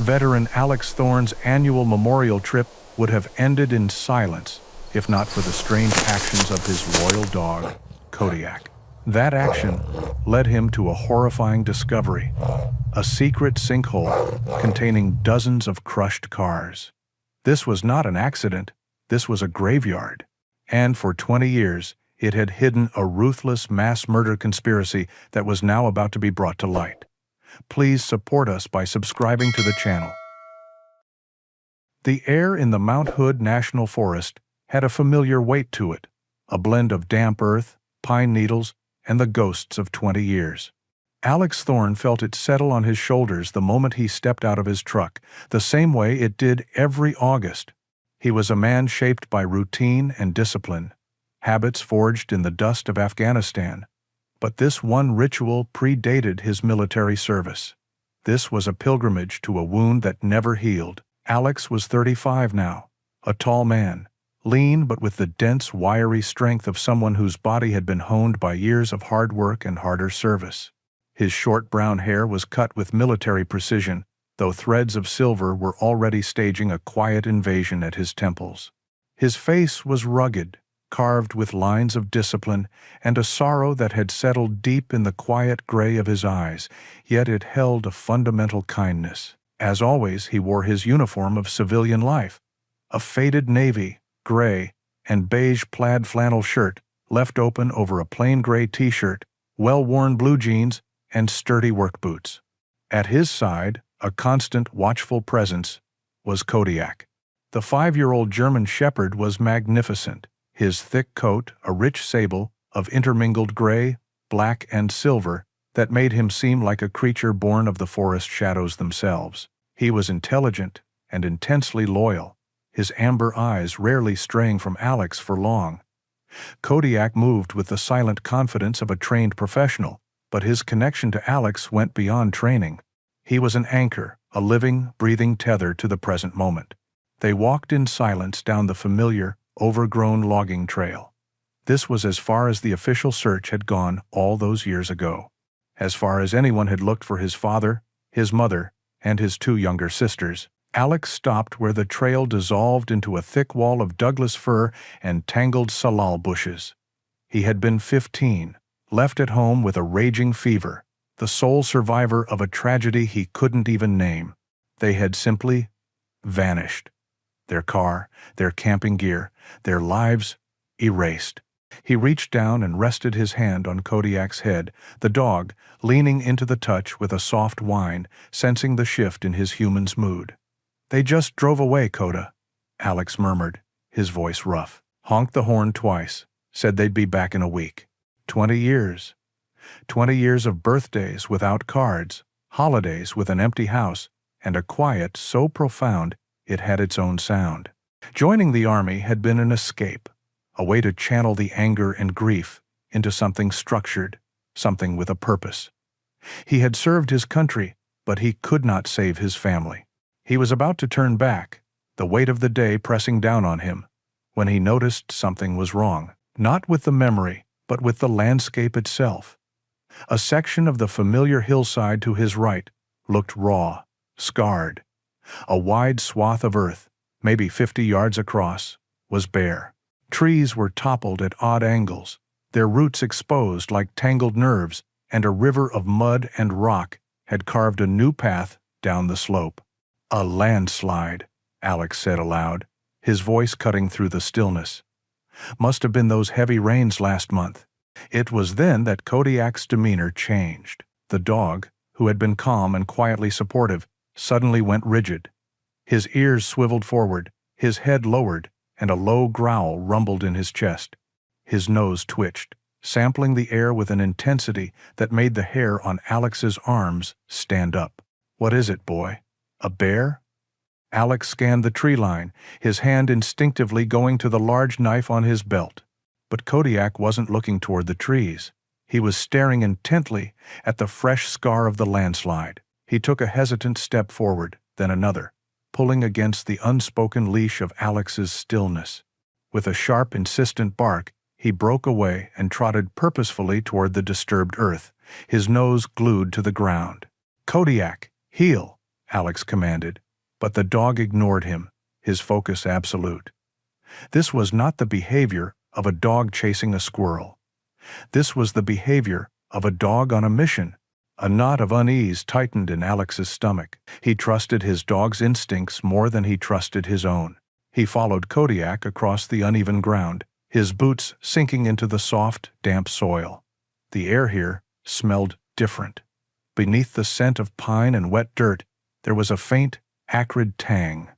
veteran Alex Thorne's annual memorial trip would have ended in silence if not for the strange actions of his loyal dog, Kodiak. That action led him to a horrifying discovery: a secret sinkhole containing dozens of crushed cars. This was not an accident, this was a graveyard. And for 20 years, it had hidden a ruthless mass murder conspiracy that was now about to be brought to light. Please support us by subscribing to the channel. The air in the Mount Hood National Forest had a familiar weight to it, a blend of damp earth, pine needles, and the ghosts of 20 years. Alex Thorne felt it settle on his shoulders the moment he stepped out of his truck, the same way it did every August. He was a man shaped by routine and discipline, habits forged in the dust of Afghanistan. But this one ritual predated his military service. This was a pilgrimage to a wound that never healed. Alex was 35 now, a tall man, lean but with the dense, wiry strength of someone whose body had been honed by years of hard work and harder service. His short brown hair was cut with military precision, though threads of silver were already staging a quiet invasion at his temples. His face was rugged, carved with lines of discipline and a sorrow that had settled deep in the quiet gray of his eyes, yet it held a fundamental kindness. As always, he wore his uniform of civilian life, a faded navy, gray, and beige plaid flannel shirt left open over a plain gray t-shirt, well-worn blue jeans, and sturdy work boots. At his side, a constant, watchful presence, was Kodiak. The 5-year-old German Shepherd was magnificent, his thick coat a rich sable of intermingled gray, black, and silver that made him seem like a creature born of the forest shadows themselves. He was intelligent and intensely loyal, his amber eyes rarely straying from Alex for long. Kodiak moved with the silent confidence of a trained professional, but his connection to Alex went beyond training. He was an anchor, a living, breathing tether to the present moment. They walked in silence down the familiar, overgrown logging trail. This was as far as the official search had gone all those years ago. As far as anyone had looked for his father, his mother, and his 2 younger sisters. Alex stopped where the trail dissolved into a thick wall of Douglas fir and tangled salal bushes. He had been 15, left at home with a raging fever, the sole survivor of a tragedy he couldn't even name. They had simply vanished. Their car, their camping gear, their lives erased. He reached down and rested his hand on Kodiak's head, the dog leaning into the touch with a soft whine, sensing the shift in his human's mood. "They just drove away, Koda," Alex murmured, his voice rough. Honked the horn twice, said they'd be back in a week. 20 years. 20 years of birthdays without cards, holidays with an empty house, and a quiet so profound it had its own sound. Joining the army had been an escape, a way to channel the anger and grief into something structured, something with a purpose. He had served his country, but he could not save his family. He was about to turn back, the weight of the day pressing down on him, when he noticed something was wrong, not with the memory, but with the landscape itself. A section of the familiar hillside to his right looked raw, scarred. A wide swath of earth, maybe 50 yards across, was bare. Trees were toppled at odd angles, their roots exposed like tangled nerves, and a river of mud and rock had carved a new path down the slope. "A landslide," Alex said aloud, his voice cutting through the stillness. "Must have been those heavy rains last month." It was then that Kodiak's demeanor changed. The dog, who had been calm and quietly supportive, suddenly went rigid. His ears swiveled forward, his head lowered, and a low growl rumbled in his chest. His nose twitched, sampling the air with an intensity that made the hair on Alex's arms stand up. "What is it, boy? A bear?" Alex scanned the tree line, his hand instinctively going to the large knife on his belt. But Kodiak wasn't looking toward the trees. He was staring intently at the fresh scar of the landslide. He took a hesitant step forward, then another, pulling against the unspoken leash of Alex's stillness. With a sharp, insistent bark, he broke away and trotted purposefully toward the disturbed earth, his nose glued to the ground. "Kodiak, heel!" Alex commanded, but the dog ignored him, his focus absolute. This was not the behavior of a dog chasing a squirrel. This was the behavior of a dog on a mission. A knot of unease tightened in Alex's stomach. He trusted his dog's instincts more than he trusted his own. He followed Kodiak across the uneven ground, his boots sinking into the soft, damp soil. The air here smelled different. Beneath the scent of pine and wet dirt, there was a faint, acrid tang.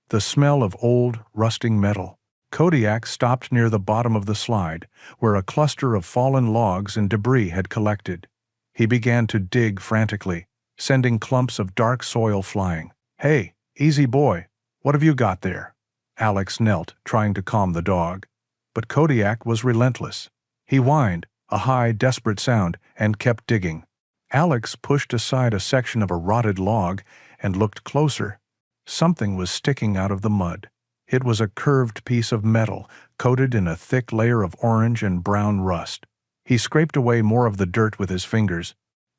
The smell of old, rusting metal. Kodiak stopped near the bottom of the slide, where a cluster of fallen logs and debris had collected. He began to dig frantically, sending clumps of dark soil flying. "Hey, easy boy, what have you got there?" Alex knelt, trying to calm the dog. But Kodiak was relentless. He whined, a high, desperate sound, and kept digging. Alex pushed aside a section of a rotted log and looked closer. Something was sticking out of the mud. It was a curved piece of metal, coated in a thick layer of orange and brown rust. He scraped away more of the dirt with his fingers.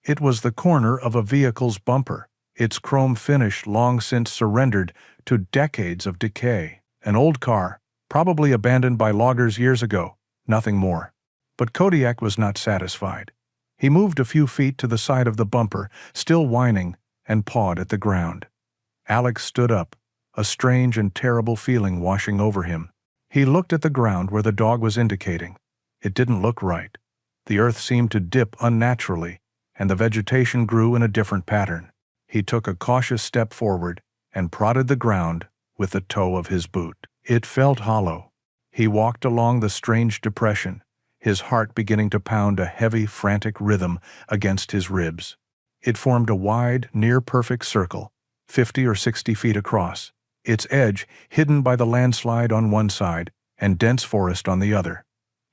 It was the corner of a vehicle's bumper, its chrome finish long since surrendered to decades of decay. An old car, probably abandoned by loggers years ago, nothing more. But Kodiak was not satisfied. He moved a few feet to the side of the bumper, still whining, and pawed at the ground. Alex stood up, a strange and terrible feeling washing over him. He looked at the ground where the dog was indicating. It didn't look right. The earth seemed to dip unnaturally, and the vegetation grew in a different pattern. He took a cautious step forward and prodded the ground with the toe of his boot. It felt hollow. He walked along the strange depression, his heart beginning to pound a heavy, frantic rhythm against his ribs. It formed a wide, near-perfect circle, 50 or 60 feet across, its edge hidden by the landslide on one side and dense forest on the other.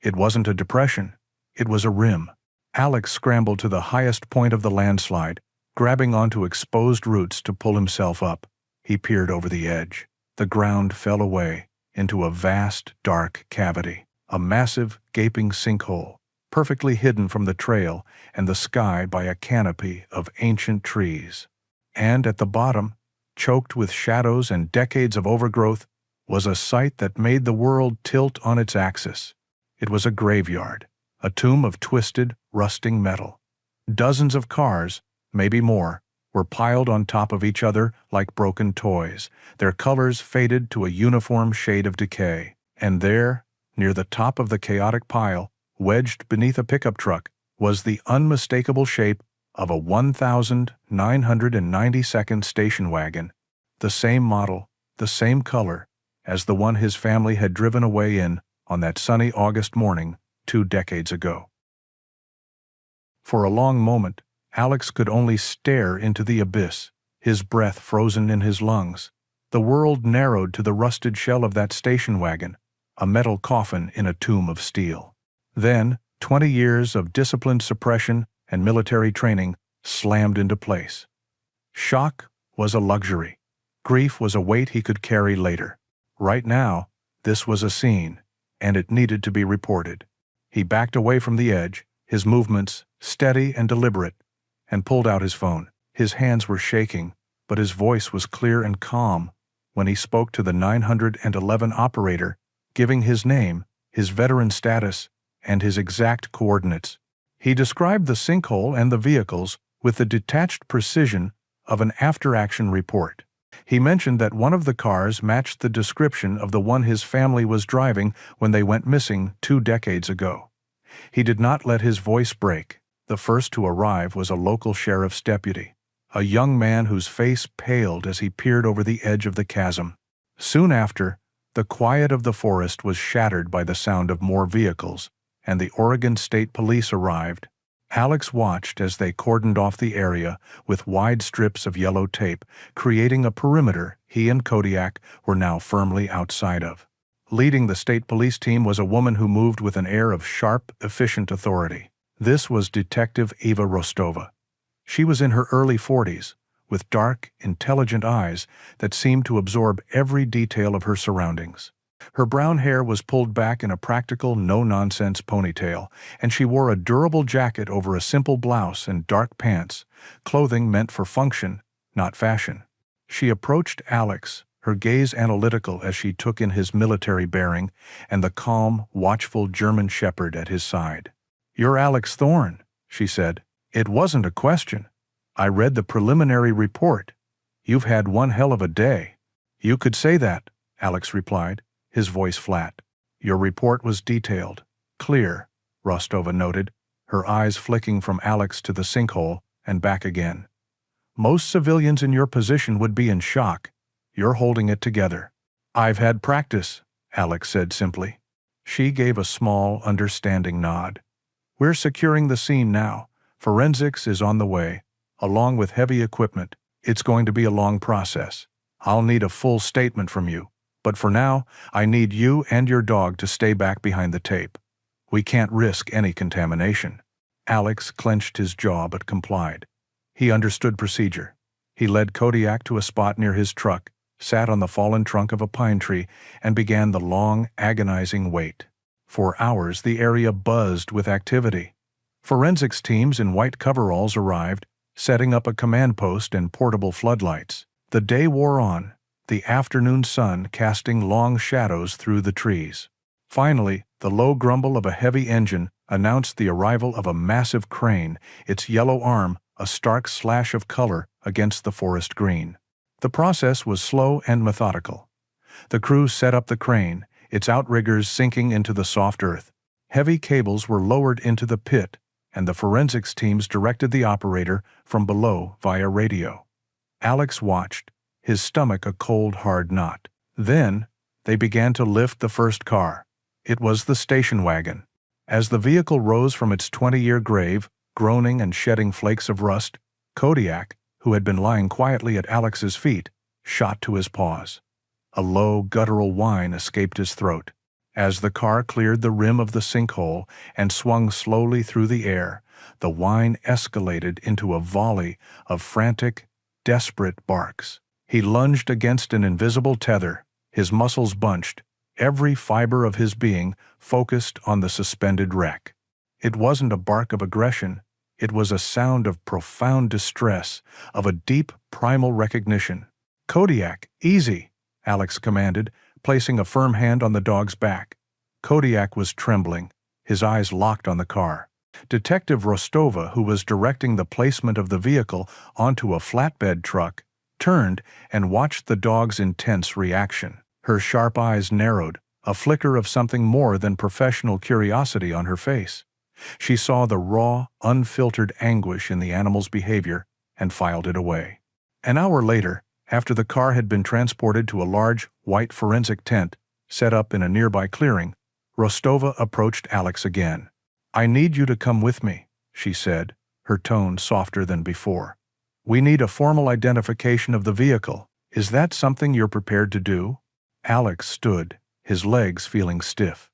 It wasn't a depression. It was a rim. Alex scrambled to the highest point of the landslide, grabbing onto exposed roots to pull himself up. He peered over the edge. The ground fell away into a vast, dark cavity, a massive, gaping sinkhole, perfectly hidden from the trail and the sky by a canopy of ancient trees. And at the bottom, choked with shadows and decades of overgrowth, was a sight that made the world tilt on its axis. It was a graveyard, a tomb of twisted, rusting metal. Dozens of cars, maybe more, were piled on top of each other like broken toys, their colors faded to a uniform shade of decay. And there, near the top of the chaotic pile, wedged beneath a pickup truck, was the unmistakable shape of a 1992nd station wagon, the same model, the same color, as the one his family had driven away in on that sunny August morning 2 decades ago. For a long moment, Alex could only stare into the abyss, his breath frozen in his lungs. The world narrowed to the rusted shell of that station wagon, a metal coffin in a tomb of steel. Then, 20 years of disciplined suppression and military training slammed into place. Shock was a luxury. Grief was a weight he could carry later. Right now, this was a scene, and it needed to be reported. He backed away from the edge, his movements steady and deliberate, and pulled out his phone. His hands were shaking, but his voice was clear and calm when he spoke to the 911 operator, giving his name, his veteran status, and his exact coordinates. He described the sinkhole and the vehicles with the detached precision of an after-action report. He mentioned that one of the cars matched the description of the one his family was driving when they went missing 2 decades ago. He did not let his voice break. The first to arrive was a local sheriff's deputy, a young man whose face paled as he peered over the edge of the chasm. Soon after, the quiet of the forest was shattered by the sound of more vehicles, and the Oregon State Police arrived. Alex watched as they cordoned off the area with wide strips of yellow tape, creating a perimeter he and Kodiak were now firmly outside of. Leading the state police team was a woman who moved with an air of sharp, efficient authority. This was Detective Eva Rostova. She was in her early 40s, with dark, intelligent eyes that seemed to absorb every detail of her surroundings. Her brown hair was pulled back in a practical, no-nonsense ponytail, and she wore a durable jacket over a simple blouse and dark pants, clothing meant for function, not fashion. She approached Alex, her gaze analytical as she took in his military bearing and the calm, watchful German shepherd at his side. "You're Alex Thorne," she said. "It wasn't a question. I read the preliminary report. You've had one hell of a day." "You could say that," Alex replied, his voice flat. "Your report was detailed. Clear," Rostova noted, her eyes flicking from Alex to the sinkhole and back again. "Most civilians in your position would be in shock. You're holding it together." "I've had practice," Alex said simply. She gave a small, understanding nod. "We're securing the scene now. Forensics is on the way, along with heavy equipment. It's going to be a long process. I'll need a full statement from you, but for now, I need you and your dog to stay back behind the tape. We can't risk any contamination." Alex clenched his jaw but complied. He understood procedure. He led Kodiak to a spot near his truck, sat on the fallen trunk of a pine tree, and began the long, agonizing wait. For hours, the area buzzed with activity. Forensics teams in white coveralls arrived, setting up a command post and portable floodlights. The day wore on, the afternoon sun casting long shadows through the trees. Finally, the low grumble of a heavy engine announced the arrival of a massive crane, its yellow arm a stark slash of color against the forest green. The process was slow and methodical. The crew set up the crane, its outriggers sinking into the soft earth. Heavy cables were lowered into the pit, and the forensics teams directed the operator from below via radio. Alex watched, his stomach a cold, hard knot. Then, they began to lift the first car. It was the station wagon. As the vehicle rose from its 20-year grave, groaning and shedding flakes of rust, Kodiak, who had been lying quietly at Alex's feet, shot to his paws. A low, guttural whine escaped his throat. As the car cleared the rim of the sinkhole and swung slowly through the air, the whine escalated into a volley of frantic, desperate barks. He lunged against an invisible tether, his muscles bunched, every fiber of his being focused on the suspended wreck. It wasn't a bark of aggression. It was a sound of profound distress, of a deep, primal recognition. "Kodiak, easy," Alex commanded, placing a firm hand on the dog's back. Kodiak was trembling, his eyes locked on the car. Detective Rostova, who was directing the placement of the vehicle onto a flatbed truck, turned and watched the dog's intense reaction. Her sharp eyes narrowed, a flicker of something more than professional curiosity on her face. She saw the raw, unfiltered anguish in the animal's behavior and filed it away. An hour later, after the car had been transported to a large, white forensic tent set up in a nearby clearing, Rostova approached Alex again. "I need you to come with me," she said, her tone softer than before. "We need a formal identification of the vehicle. Is that something you're prepared to do?" Alex stood, his legs feeling stiff.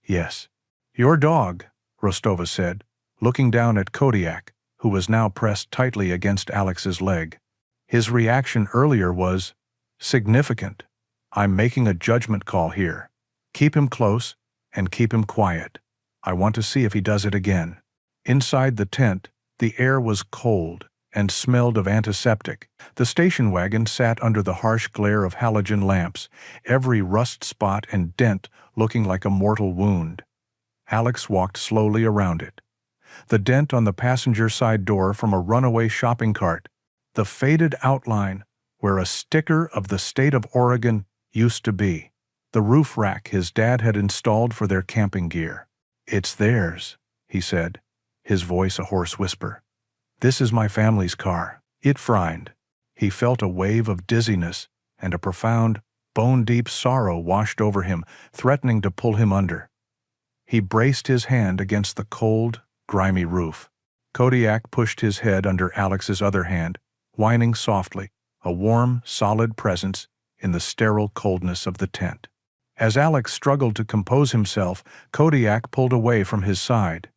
"Yes." "Your dog," Rostova said, looking down at Kodiak, who was now pressed tightly against Alex's leg. His reaction earlier was significant. "I'm making a judgment call here. Keep him close and keep him quiet. I want to see if he does it again." Inside the tent, the air was cold and smelled of antiseptic. The station wagon sat under the harsh glare of halogen lamps, every rust spot and dent looking like a mortal wound. Alex walked slowly around it. The dent on the passenger side door from a runaway shopping cart, the faded outline where a sticker of the state of Oregon used to be, the roof rack his dad had installed for their camping gear. "It's theirs," he said, his voice a hoarse whisper. "This is my family's car." It frined. He felt a wave of dizziness, and a profound, bone-deep sorrow washed over him, threatening to pull him under. He braced his hand against the cold, grimy roof. Kodiak pushed his head under Alex's other hand, whining softly, a warm, solid presence in the sterile coldness of the tent. As Alex struggled to compose himself, Kodiak pulled away from his side.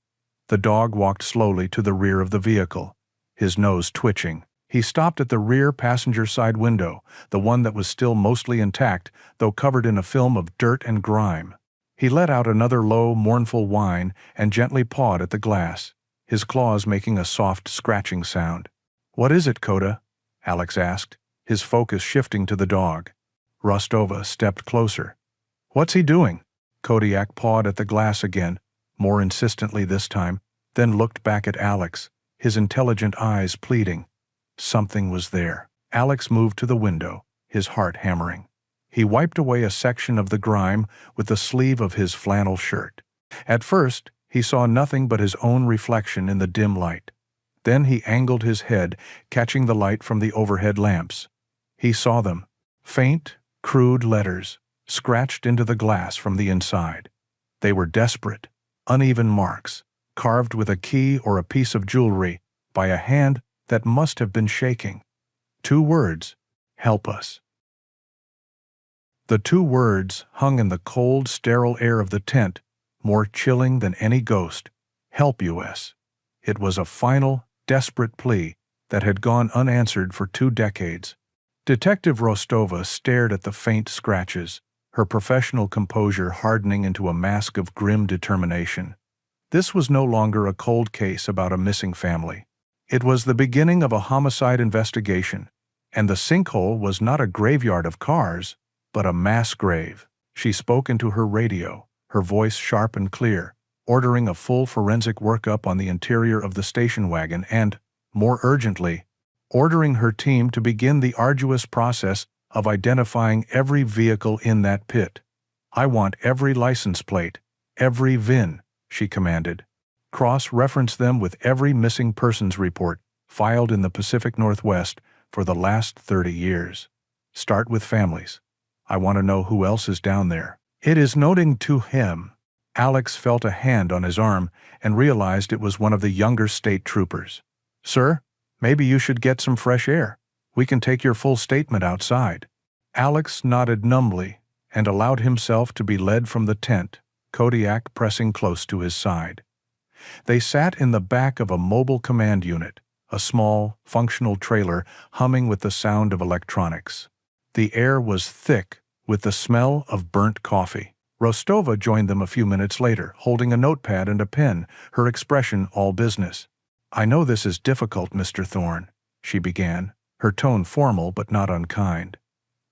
The dog walked slowly to the rear of the vehicle, his nose twitching. He stopped at the rear passenger side window, the one that was still mostly intact, though covered in a film of dirt and grime. He let out another low, mournful whine and gently pawed at the glass, his claws making a soft scratching sound. "What is it, Koda?" Alex asked, his focus shifting to the dog. Rostova stepped closer. "What's he doing?" Kodiak pawed at the glass again, more insistently this time, then looked back at Alex, his intelligent eyes pleading. Something was there. Alex moved to the window, his heart hammering. He wiped away a section of the grime with the sleeve of his flannel shirt. At first, he saw nothing but his own reflection in the dim light. Then he angled his head, catching the light from the overhead lamps. He saw them, faint, crude letters, scratched into the glass from the inside. They were desperate, uneven marks, carved with a key or a piece of jewelry by a hand that must have been shaking. 2 words, "Help us." The 2 words hung in the cold, sterile air of the tent, more chilling than any ghost. "Help us." It was a final, desperate plea that had gone unanswered for 2 decades. Detective Rostova stared at the faint scratches, her professional composure hardening into a mask of grim determination. This was no longer a cold case about a missing family. It was the beginning of a homicide investigation, and the sinkhole was not a graveyard of cars, but a mass grave. She spoke into her radio, her voice sharp and clear, ordering a full forensic workup on the interior of the station wagon and, more urgently, ordering her team to begin the arduous process of identifying every vehicle in that pit. "I want every license plate, every VIN," she commanded. "Cross-reference them with every missing persons report filed in the Pacific Northwest for the last 30 years. Start with families. I want to know who else is down there." It is noting to him. Alex felt a hand on his arm and realized it was one of the younger state troopers. "Sir, maybe you should get some fresh air. We can take your full statement outside." Alex nodded numbly and allowed himself to be led from the tent, Kodiak pressing close to his side. They sat in the back of a mobile command unit, a small, functional trailer humming with the sound of electronics. The air was thick with the smell of burnt coffee. Rostova joined them a few minutes later, holding a notepad and a pen, her expression all business. "I know this is difficult, Mr. Thorne," she began, her tone formal but not unkind.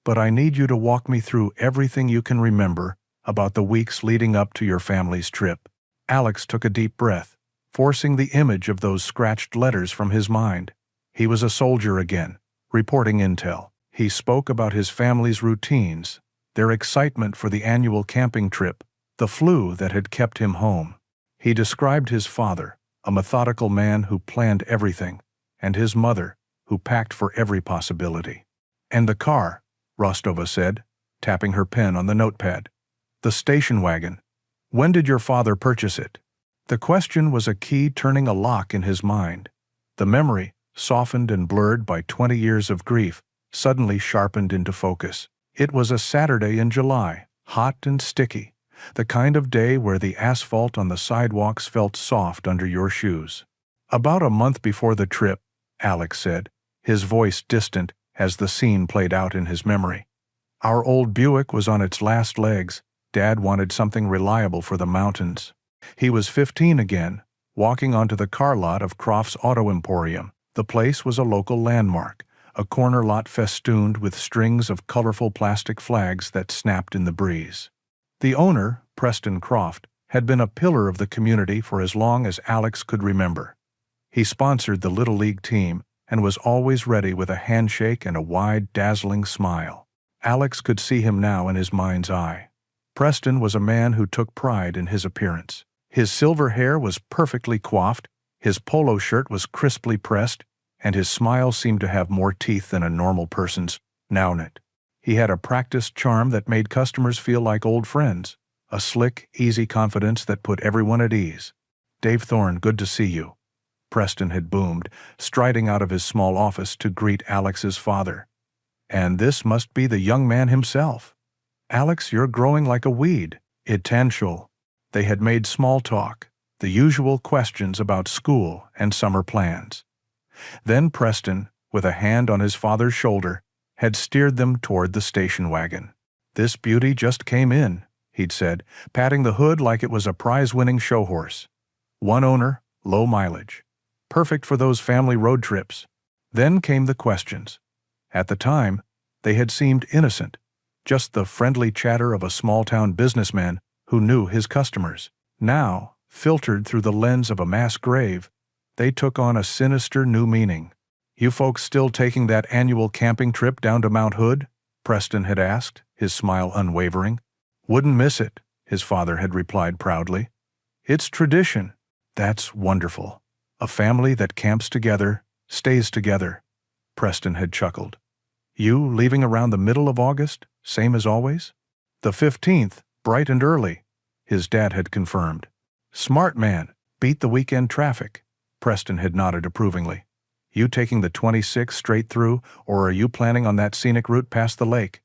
"But I need you to walk me through everything you can remember about the weeks leading up to your family's trip." Alex took a deep breath, forcing the image of those scratched letters from his mind. He was a soldier again, reporting intel. He spoke about his family's routines, their excitement for the annual camping trip, the flu that had kept him home. He described his father, a methodical man who planned everything, and his mother, who packed for every possibility. "And the car," Rostova said, tapping her pen on the notepad. "The station wagon. When did your father purchase it?" The question was a key turning a lock in his mind. The memory, softened and blurred by 20 years of grief, suddenly sharpened into focus. It was a Saturday in July, hot and sticky, the kind of day where the asphalt on the sidewalks felt soft under your shoes. "About a month before the trip," Alex said, his voice distant as the scene played out in his memory. "Our old Buick was on its last legs. Dad wanted something reliable for the mountains. He was 15 again, walking onto the car lot of Croft's Auto Emporium. The place was a local landmark, a corner lot festooned with strings of colorful plastic flags that snapped in the breeze. The owner, Preston Croft, had been a pillar of the community for as long as Alex could remember. He sponsored the Little League team and was always ready with a handshake and a wide, dazzling smile. Alex could see him now in his mind's eye. Preston was a man who took pride in his appearance. His silver hair was perfectly coiffed, his polo shirt was crisply pressed, and his smile seemed to have more teeth than a normal person's. Now, he had a practiced charm that made customers feel like old friends, a slick, easy confidence that put everyone at ease. "Dave Thorne, good to see you," Preston had boomed, striding out of his small office to greet Alex's father. "And this must be the young man himself. Alex, you're growing like a weed." Intentional. They had made small talk, the usual questions about school and summer plans. Then Preston, with a hand on his father's shoulder, had steered them toward the station wagon. "This beauty just came in," he'd said, patting the hood like it was a prize-winning show horse. "One owner, low mileage. Perfect for those family road trips." Then came the questions. At the time, they had seemed innocent, just the friendly chatter of a small-town businessman who knew his customers. Now, filtered through the lens of a mass grave, they took on a sinister new meaning. "You folks still taking that annual camping trip down to Mount Hood?" Preston had asked, his smile unwavering. "Wouldn't miss it," his father had replied proudly. "It's tradition." "That's wonderful. A family that camps together, stays together," Preston had chuckled. "You leaving around the middle of August, same as always?" "The 15th, bright and early," his dad had confirmed. "Smart man, beat the weekend traffic," Preston had nodded approvingly. "You taking the 26th straight through, or are you planning on that scenic route past the lake?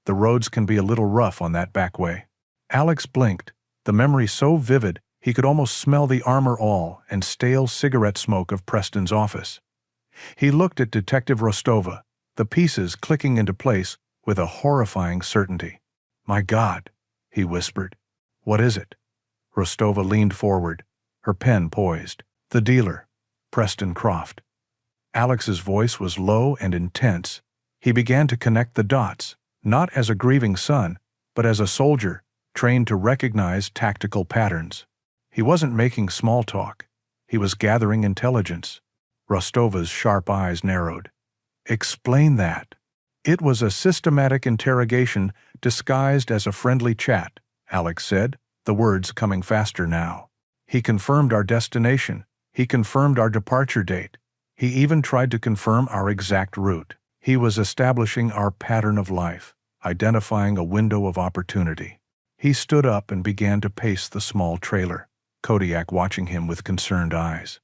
The roads can be a little rough on that back way." Alex blinked, the memory so vivid he could almost smell the Armor All and stale cigarette smoke of Preston's office. He looked at Detective Rostova, the pieces clicking into place with a horrifying certainty. "My God," he whispered. "What is it?" Rostova leaned forward, her pen poised. "The dealer, Preston Croft." Alex's voice was low and intense. He began to connect the dots, not as a grieving son, but as a soldier trained to recognize tactical patterns. He wasn't making small talk. He was gathering intelligence. Rostova's sharp eyes narrowed. "Explain that." "It was a systematic interrogation disguised as a friendly chat," Alex said, the words coming faster now. "He confirmed our destination. He confirmed our departure date. He even tried to confirm our exact route. He was establishing our pattern of life, identifying a window of opportunity." He stood up and began to pace the small trailer, Kodiak watching him with concerned eyes.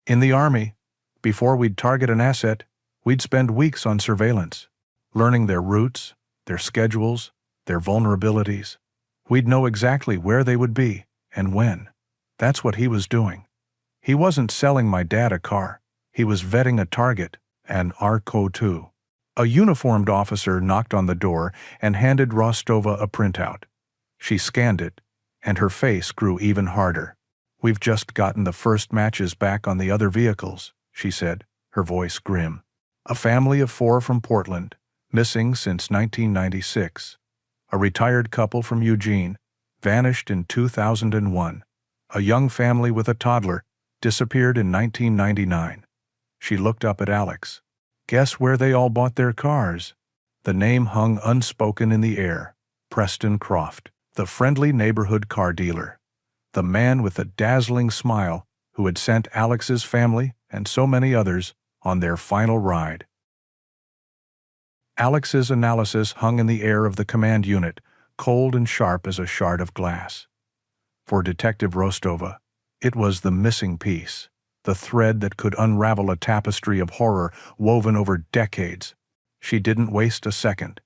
"In the Army, before we'd target an asset, we'd spend weeks on surveillance, learning their routes, their schedules, their vulnerabilities. We'd know exactly where they would be and when. That's what he was doing. He wasn't selling my dad a car. He was vetting a target, and ARCO too." A uniformed officer knocked on the door and handed Rostova a printout. She scanned it, and her face grew even harder. "We've just gotten the first matches back on the other vehicles," she said, her voice grim. "A family of 4 from Portland, missing since 1996. A retired couple from Eugene, vanished in 2001. A young family with a toddler, disappeared in 1999. She looked up at Alex. "Guess where they all bought their cars?" The name hung unspoken in the air. Preston Croft, the friendly neighborhood car dealer. The man with the dazzling smile who had sent Alex's family and so many others on their final ride. Alex's analysis hung in the air of the command unit, cold and sharp as a shard of glass. For Detective Rostova, it was the missing piece, the thread that could unravel a tapestry of horror woven over decades. She didn't waste a second.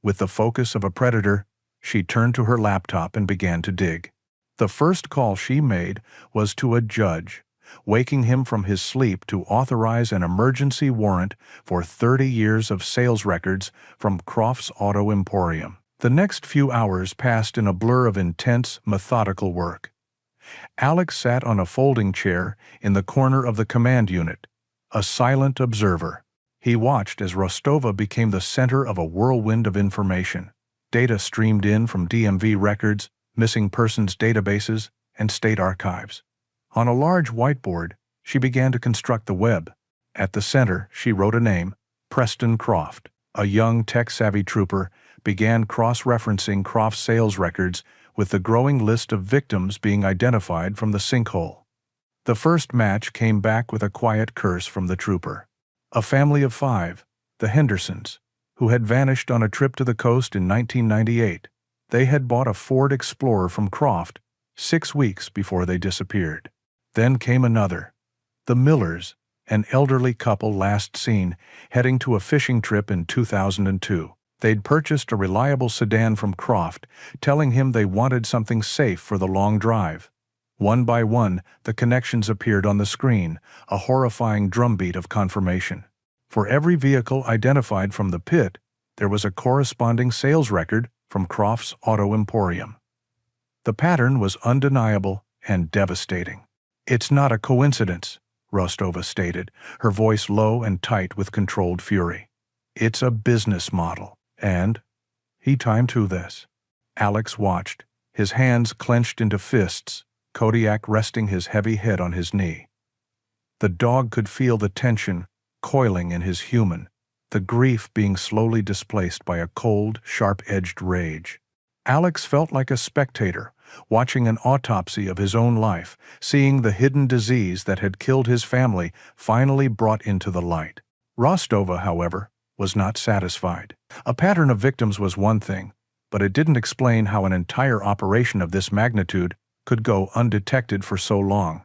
With the focus of a predator, she turned to her laptop and began to dig. The first call she made was to a judge, waking him from his sleep to authorize an emergency warrant for 30 years of sales records from Croft's Auto Emporium. The next few hours passed in a blur of intense, methodical work. Alex sat on a folding chair in the corner of the command unit, a silent observer. He watched as Rostova became the center of a whirlwind of information. Data streamed in from DMV records, missing persons databases, and state archives. On a large whiteboard, she began to construct the web. At the center, she wrote a name, Preston Croft. A young tech-savvy trooper began cross-referencing Croft's sales records with the growing list of victims being identified from the sinkhole. The first match came back with a quiet curse from the trooper. A family of 5, the Hendersons, who had vanished on a trip to the coast in 1998. They had bought a Ford Explorer from Croft 6 weeks before they disappeared. Then came another. The Millers, an elderly couple last seen heading to a fishing trip in 2002. They'd purchased a reliable sedan from Croft, telling him they wanted something safe for the long drive. One by one, the connections appeared on the screen, a horrifying drumbeat of confirmation. For every vehicle identified from the pit, there was a corresponding sales record from Croft's Auto Emporium. The pattern was undeniable and devastating. "It's not a coincidence," Rostova stated, her voice low and tight with controlled fury. It's a business model. And he timed to this. Alex watched, his hands clenched into fists, Kodiak resting his heavy head on his knee. The dog could feel the tension coiling in his human, the grief being slowly displaced by a cold, sharp-edged rage. Alex felt like a spectator, watching an autopsy of his own life, seeing the hidden disease that had killed his family finally brought into the light. Rostova, however, was not satisfied. A pattern of victims was one thing, but it didn't explain how an entire operation of this magnitude could go undetected for so long.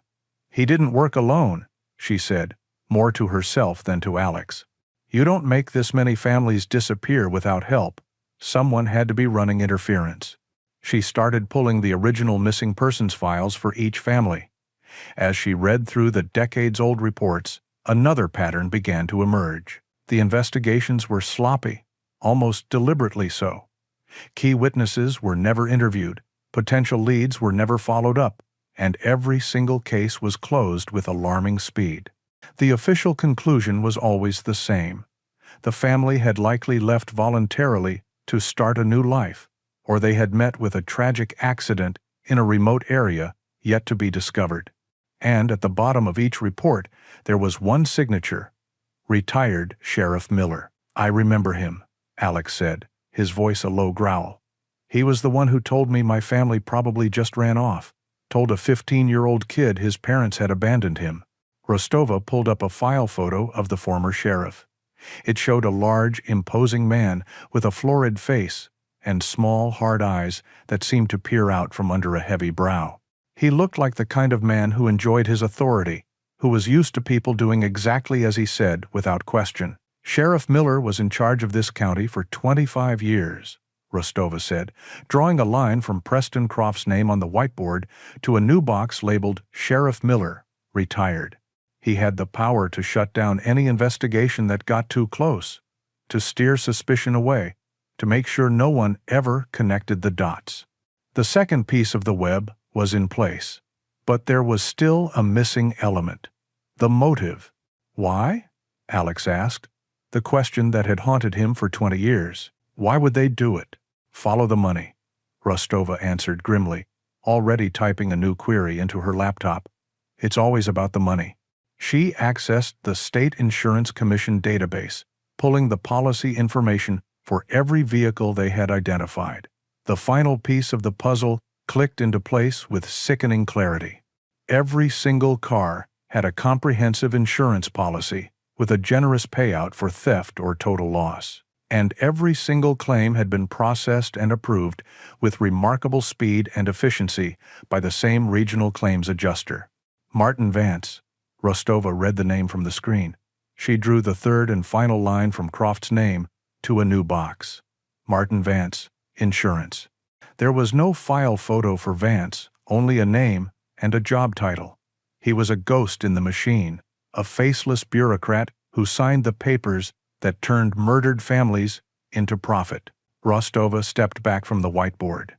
"He didn't work alone," she said, more to herself than to Alex. "You don't make this many families disappear without help. Someone had to be running interference." She started pulling the original missing persons files for each family. As she read through the decades-old reports, another pattern began to emerge. The investigations were sloppy, almost deliberately so. Key witnesses were never interviewed, potential leads were never followed up, and every single case was closed with alarming speed. The official conclusion was always the same. The family had likely left voluntarily to start a new life, or they had met with a tragic accident in a remote area yet to be discovered. And at the bottom of each report, there was one signature: Retired Sheriff Miller. "I remember him," Alex said, his voice a low growl. "He was the one who told me my family probably just ran off, told a 15-year-old kid his parents had abandoned him." Rostova pulled up a file photo of the former sheriff. It showed a large, imposing man with a florid face and small, hard eyes that seemed to peer out from under a heavy brow. He looked like the kind of man who enjoyed his authority, who was used to people doing exactly as he said without question. "Sheriff Miller was in charge of this county for 25 years, Rostova said, drawing a line from Preston Croft's name on the whiteboard to a new box labeled Sheriff Miller, Retired. He had the power to shut down any investigation that got too close, to steer suspicion away, to make sure no one ever connected the dots." The second piece of the web was in place, but there was still a missing element: the motive. "Why?" Alex asked, the question that had haunted him for 20 years. "Why would they do it?" "Follow the money," Rostova answered grimly, already typing a new query into her laptop. "It's always about the money." She accessed the State Insurance Commission database, pulling the policy information for every vehicle they had identified. The final piece of the puzzle clicked into place with sickening clarity. Every single car had a comprehensive insurance policy with a generous payout for theft or total loss. And every single claim had been processed and approved with remarkable speed and efficiency by the same regional claims adjuster. Martin Vance. Rostova read the name from the screen. She drew the third and final line from Croft's name to a new box. Martin Vance, Insurance. There was no file photo for Vance, only a name and a job title. He was a ghost in the machine, a faceless bureaucrat who signed the papers that turned murdered families into profit. Rostova stepped back from the whiteboard.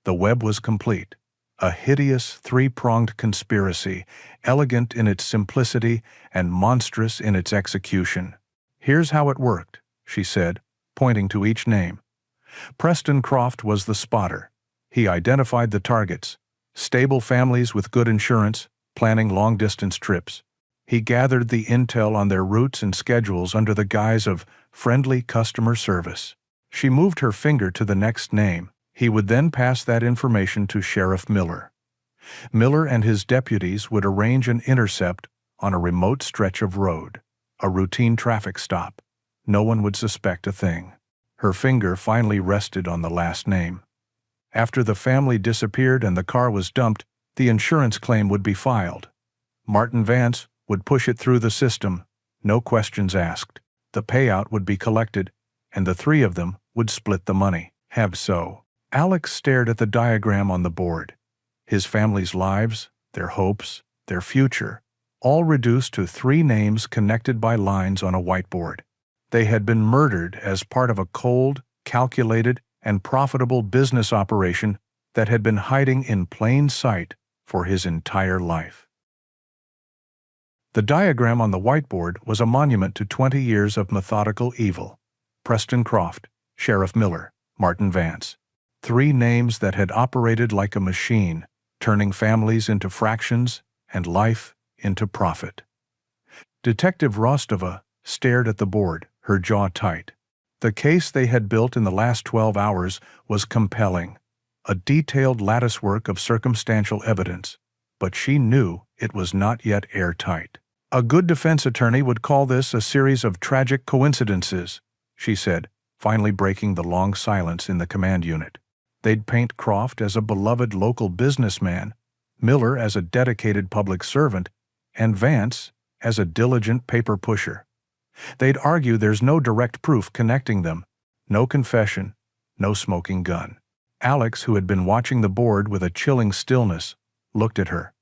The web was complete. A hideous, three-pronged conspiracy, elegant in its simplicity and monstrous in its execution. "Here's how it worked," she said, pointing to each name. Preston Croft was the spotter. He identified the targets: stable families with good insurance, planning long-distance trips. He gathered the intel on their routes and schedules under the guise of friendly customer service. She moved her finger to the next name. He would then pass that information to Sheriff Miller. Miller and his deputies would arrange an intercept on a remote stretch of road, a routine traffic stop. No one would suspect a thing. Her finger finally rested on the last name. After the family disappeared and the car was dumped, the insurance claim would be filed. Martin Vance would push it through the system, no questions asked. The payout would be collected, and the three of them would split the money. Have so. Alex stared at the diagram on the board. His family's lives, their hopes, their future, all reduced to three names connected by lines on a whiteboard. They had been murdered as part of a cold, calculated, and profitable business operation that had been hiding in plain sight for his entire life. The diagram on the whiteboard was a monument to 20 years of methodical evil. Preston Croft, Sheriff Miller, Martin Vance. 3 names that had operated like a machine, turning families into fractions and life into profit. Detective Rostova stared at the board, her jaw tight. The case they had built in the last 12 hours was compelling, a detailed latticework of circumstantial evidence, but she knew it was not yet airtight. A good defense attorney would call this a series of tragic coincidences, she said, finally breaking the long silence in the command unit. They'd paint Croft as a beloved local businessman, Miller as a dedicated public servant, and Vance as a diligent paper pusher. They'd argue there's no direct proof connecting them, no confession, no smoking gun. Alex, who had been watching the board with a chilling stillness, looked at her.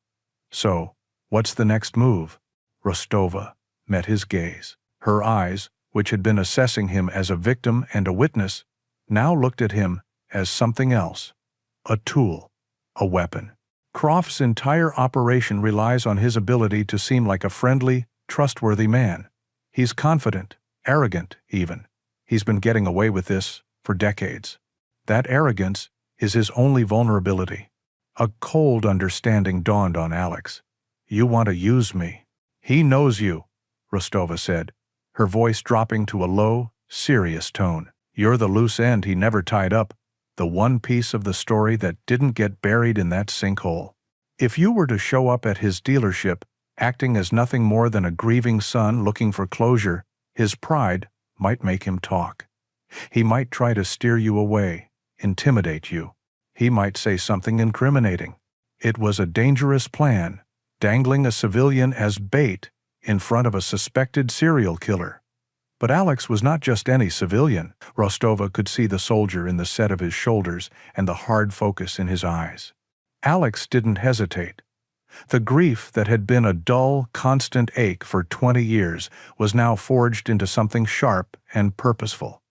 So, what's the next move? Rostova met his gaze. Her eyes, which had been assessing him as a victim and a witness, now looked at him as something else. A tool, a weapon. Croft's entire operation relies on his ability to seem like a friendly, trustworthy man. He's confident, arrogant even. He's been getting away with this for decades. That arrogance is his only vulnerability. A cold understanding dawned on Alex. You want to use me. He knows you, Rostova said, her voice dropping to a low, serious tone. You're the loose end he never tied up, the one piece of the story that didn't get buried in that sinkhole. If you were to show up at his dealership, acting as nothing more than a grieving son looking for closure, his pride might make him talk. He might try to steer you away, intimidate you. He might say something incriminating. It was a dangerous plan, dangling a civilian as bait in front of a suspected serial killer. But Alex was not just any civilian. Rostova could see the soldier in the set of his shoulders and the hard focus in his eyes. Alex didn't hesitate. The grief that had been a dull, constant ache for 20 years was now forged into something sharp and purposeful.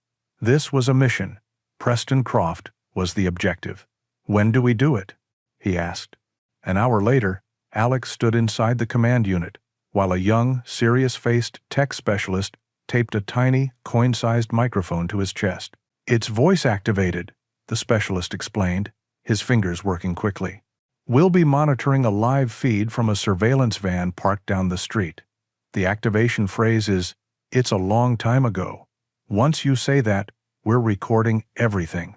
This was a mission. Preston Croft was the objective. When do we do it? He asked. An hour later, Alex stood inside the command unit, while a young, serious-faced tech specialist taped a tiny, coin-sized microphone to his chest. It's voice-activated, the specialist explained, his fingers working quickly. We'll be monitoring a live feed from a surveillance van parked down the street. The activation phrase is, "It's a long time ago." Once you say that, we're recording everything.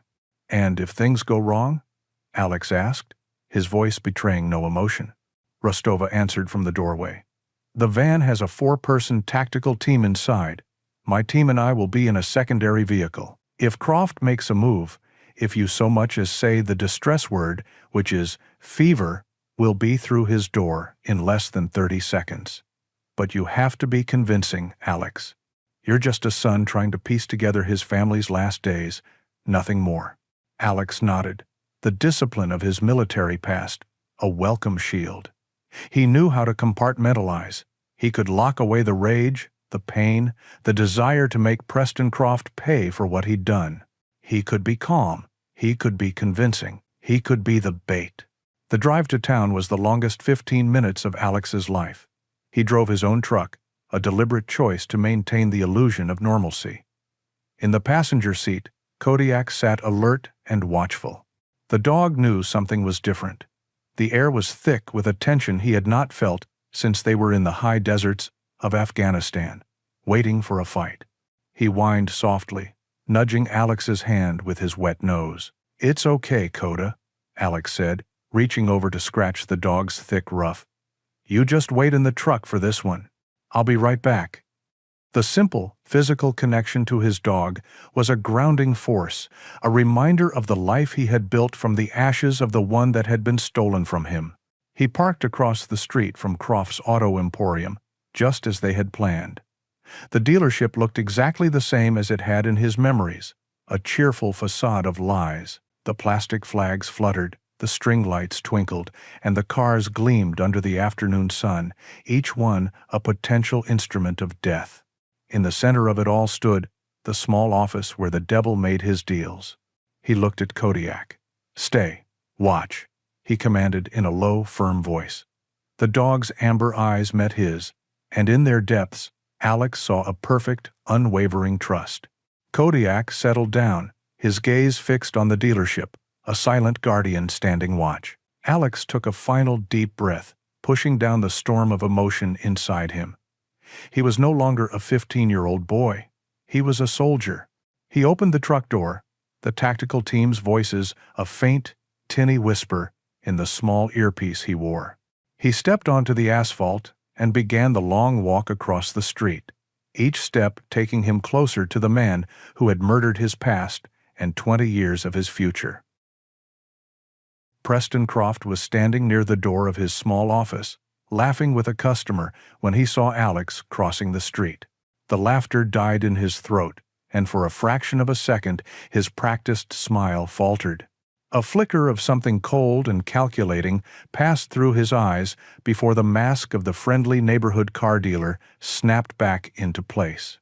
And if things go wrong? Alex asked, his voice betraying no emotion. Rostova answered from the doorway. The van has a 4-person tactical team inside. My team and I will be in a secondary vehicle. If Croft makes a move, if you so much as say the distress word, which is fever, we'll be through his door in less than 30 seconds. But you have to be convincing, Alex. You're just a son trying to piece together his family's last days, nothing more. Alex nodded, the discipline of his military past, a welcome shield. He knew how to compartmentalize. He could lock away the rage, the pain, the desire to make Preston Croft pay for what he'd done. He could be calm. He could be convincing. He could be the bait. The drive to town was the longest 15 minutes of Alex's life. He drove his own truck, a deliberate choice to maintain the illusion of normalcy. In the passenger seat, Kodiak sat alert and watchful. The dog knew something was different. The air was thick with a tension he had not felt since they were in the high deserts of Afghanistan, waiting for a fight. He whined softly, nudging Alex's hand with his wet nose. "It's okay, Koda," Alex said, reaching over to scratch the dog's thick ruff. "You just wait in the truck for this one. I'll be right back." The simple, physical connection to his dog was a grounding force, a reminder of the life he had built from the ashes of the one that had been stolen from him. He parked across the street from Croft's Auto Emporium, just as they had planned. The dealership looked exactly the same as it had in his memories, a cheerful facade of lies. The plastic flags fluttered, the string lights twinkled, and the cars gleamed under the afternoon sun, each one a potential instrument of death. In the center of it all stood the small office where the devil made his deals. He looked at Kodiak. "Stay. Watch," he commanded in a low, firm voice. The dog's amber eyes met his, and in their depths, Alex saw a perfect, unwavering trust. Kodiak settled down, his gaze fixed on the dealership, a silent guardian standing watch. Alex took a final deep breath, pushing down the storm of emotion inside him. He was no longer a 15-year-old boy. He was a soldier. He opened the truck door, the tactical team's voices a faint, tinny whisper in the small earpiece he wore. He stepped onto the asphalt and began the long walk across the street, each step taking him closer to the man who had murdered his past and 20 years of his future. Preston Croft was standing near the door of his small office, laughing with a customer when he saw Alex crossing the street. The laughter died in his throat, and for a fraction of a second his practiced smile faltered. A flicker of something cold and calculating passed through his eyes before the mask of the friendly neighborhood car dealer snapped back into place.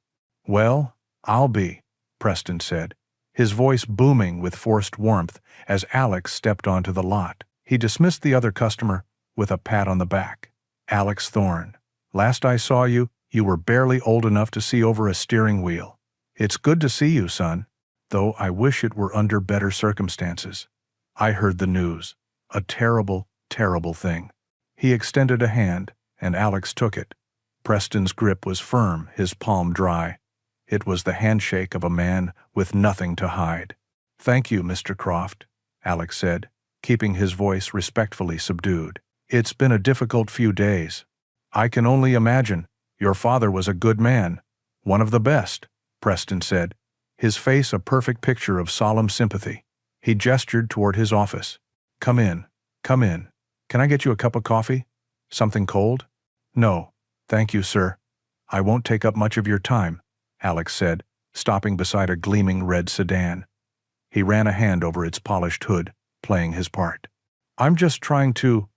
"Well, I'll be," Preston said, his voice booming with forced warmth as Alex stepped onto the lot. He dismissed the other customer with a pat on the back. "Alex Thorne, last I saw you, you were barely old enough to see over a steering wheel. It's good to see you, son, though I wish it were under better circumstances. I heard the news. A terrible, terrible thing." He extended a hand, and Alex took it. Preston's grip was firm, his palm dry. It was the handshake of a man with nothing to hide. "Thank you, Mr. Croft," Alex said, keeping his voice respectfully subdued. "It's been a difficult few days. I can only imagine. Your father was a good man. One of the best," Preston said, his face a perfect picture of solemn sympathy. He gestured toward his office. Come in. Can I get you a cup of coffee? Something cold?" "No, thank you, sir. I won't take up much of your time," Alex said, stopping beside a gleaming red sedan. He ran a hand over its polished hood, playing his part. "I'm just trying to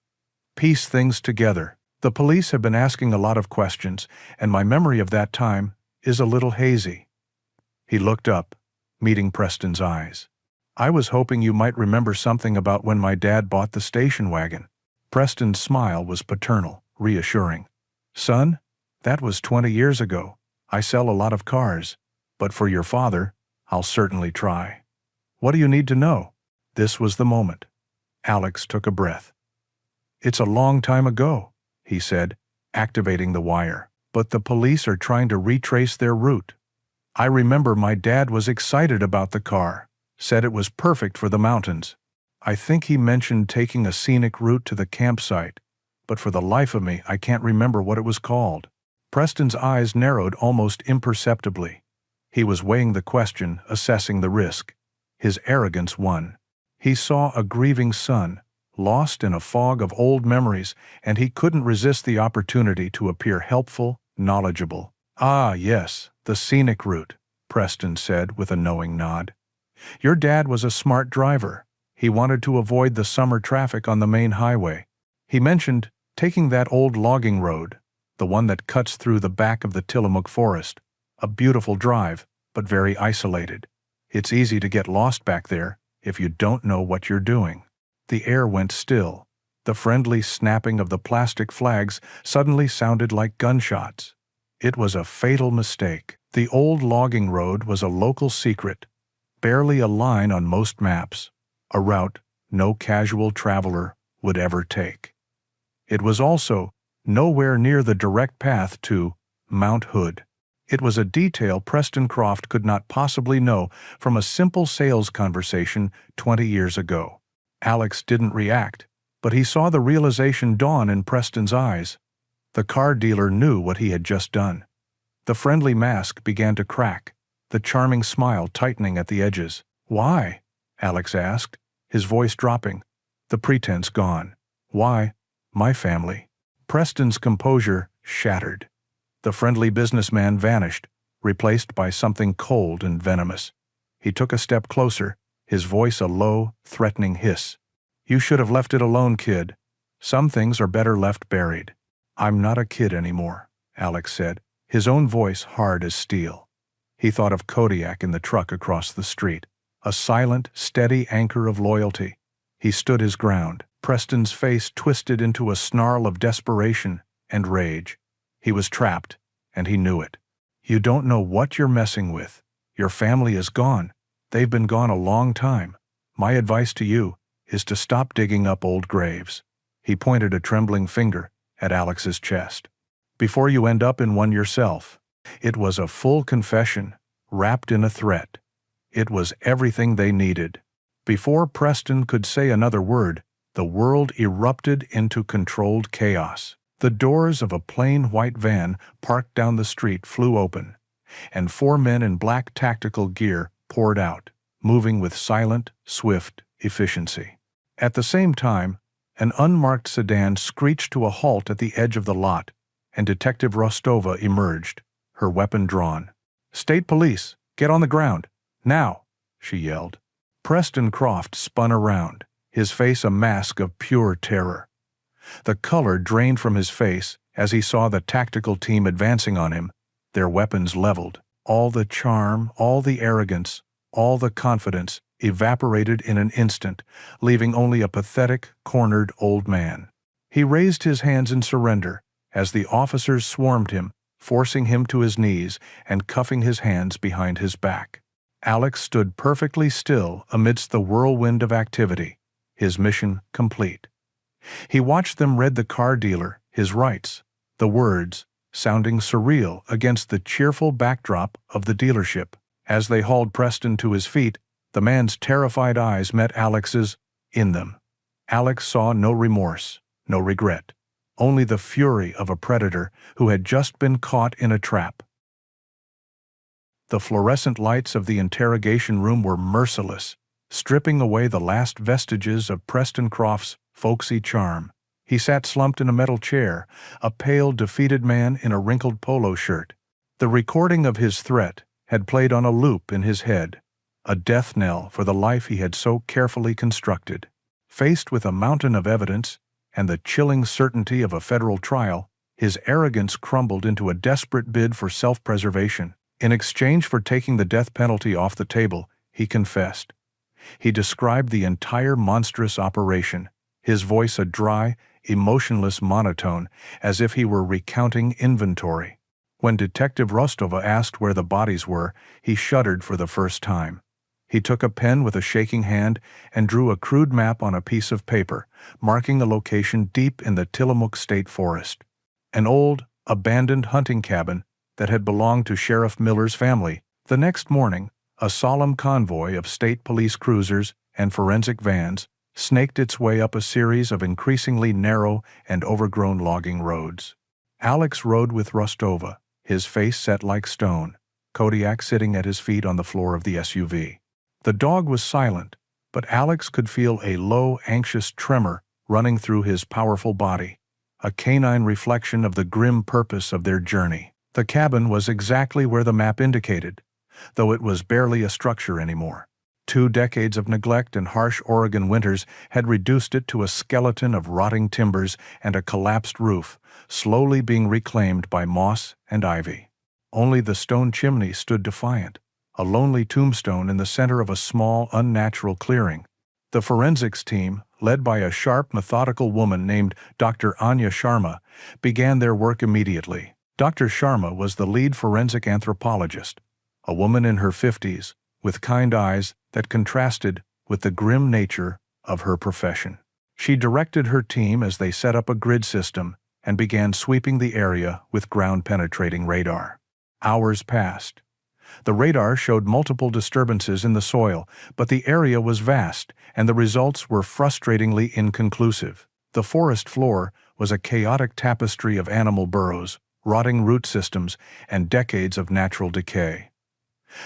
piece things together. The police have been asking a lot of questions, and my memory of that time is a little hazy." He looked up, meeting Preston's eyes. "I was hoping you might remember something about when my dad bought the station wagon." Preston's smile was paternal, reassuring. "Son, that was 20 years ago. I sell a lot of cars, but for your father, I'll certainly try. What do you need to know?" This was the moment. Alex took a breath. "It's a long time ago," he said, activating the wire, "but the police are trying to retrace their route. I remember my dad was excited about the car, said it was perfect for the mountains. I think he mentioned taking a scenic route to the campsite, but for the life of me I can't remember what it was called." Preston's eyes narrowed almost imperceptibly. He was weighing the question, assessing the risk. His arrogance won. He saw a grieving son, lost in a fog of old memories, and he couldn't resist the opportunity to appear helpful, knowledgeable. "Ah, yes, the scenic route," Preston said with a knowing nod. "Your dad was a smart driver. He wanted to avoid the summer traffic on the main highway. He mentioned taking that old logging road, the one that cuts through the back of the Tillamook Forest. A beautiful drive, but very isolated. It's easy to get lost back there if you don't know what you're doing." The air went still. The friendly snapping of the plastic flags suddenly sounded like gunshots. It was a fatal mistake. The old logging road was a local secret, barely a line on most maps, a route no casual traveler would ever take. It was also nowhere near the direct path to Mount Hood. It was a detail Preston Croft could not possibly know from a simple sales conversation 20 years ago. Alex didn't react, but he saw the realization dawn in Preston's eyes. The car dealer knew what he had just done. The friendly mask began to crack, the charming smile tightening at the edges. "Why?" Alex asked, his voice dropping, the pretense gone. "Why? My family." Preston's composure shattered. The friendly businessman vanished, replaced by something cold and venomous. He took a step closer, his voice a low, threatening hiss. "You should have left it alone, kid. Some things are better left buried." "I'm not a kid anymore," Alex said, his own voice hard as steel. He thought of Kodiak in the truck across the street, a silent, steady anchor of loyalty. He stood his ground. Preston's face twisted into a snarl of desperation and rage. He was trapped, and he knew it. "You don't know what you're messing with," Your family is gone. They've been gone a long time. My advice to you is to stop digging up old graves." He pointed a trembling finger at Alex's chest. "Before you end up in one yourself." It was a full confession, wrapped in a threat. It was everything they needed. Before Preston could say another word, the world erupted into controlled chaos. The doors of a plain white van parked down the street flew open, and 4 men in black tactical gear poured out, moving with silent, swift efficiency. At the same time, an unmarked sedan screeched to a halt at the edge of the lot, and Detective Rostova emerged, her weapon drawn. "State Police, get on the ground, now!" she yelled. Preston Croft spun around, his face a mask of pure terror. The color drained from his face as he saw the tactical team advancing on him, their weapons leveled. All the charm, all the arrogance, all the confidence evaporated in an instant, leaving only a pathetic, cornered old man. He raised his hands in surrender as the officers swarmed him, forcing him to his knees and cuffing his hands behind his back. Alex stood perfectly still amidst the whirlwind of activity, his mission complete. He watched them read the car dealer his rights, the words sounding surreal against the cheerful backdrop of the dealership. As they hauled Preston to his feet, the man's terrified eyes met Alex's in them. Alex saw no remorse, no regret, only the fury of a predator who had just been caught in a trap. The fluorescent lights of the interrogation room were merciless, stripping away the last vestiges of Preston Croft's folksy charm. He sat slumped in a metal chair, a pale, defeated man in a wrinkled polo shirt. The recording of his threat had played on a loop in his head, a death knell for the life he had so carefully constructed. Faced with a mountain of evidence and the chilling certainty of a federal trial, his arrogance crumbled into a desperate bid for self-preservation. In exchange for taking the death penalty off the table, he confessed. He described the entire monstrous operation, his voice a dry, emotionless monotone, as if he were recounting inventory. When Detective Rostova asked where the bodies were, he shuddered for the first time. He took a pen with a shaking hand and drew a crude map on a piece of paper, marking a location deep in the Tillamook State Forest. An old, abandoned hunting cabin that had belonged to Sheriff Miller's family. The next morning, a solemn convoy of state police cruisers and forensic vans snaked its way up a series of increasingly narrow and overgrown logging roads. Alex rode with Rostova, his face set like stone, Kodiak sitting at his feet on the floor of the SUV. The dog was silent, but Alex could feel a low, anxious tremor running through his powerful body, a canine reflection of the grim purpose of their journey. The cabin was exactly where the map indicated, though it was barely a structure anymore. 2 decades of neglect and harsh Oregon winters had reduced it to a skeleton of rotting timbers and a collapsed roof, slowly being reclaimed by moss and ivy. Only the stone chimney stood defiant, a lonely tombstone in the center of a small, unnatural clearing. The forensics team, led by a sharp, methodical woman named Dr. Anya Sharma, began their work immediately. Dr. Sharma was the lead forensic anthropologist, a woman in her 50s, with kind eyes that contrasted with the grim nature of her profession. She directed her team as they set up a grid system and began sweeping the area with ground-penetrating radar. Hours passed. The radar showed multiple disturbances in the soil, but the area was vast, and the results were frustratingly inconclusive. The forest floor was a chaotic tapestry of animal burrows, rotting root systems, and decades of natural decay.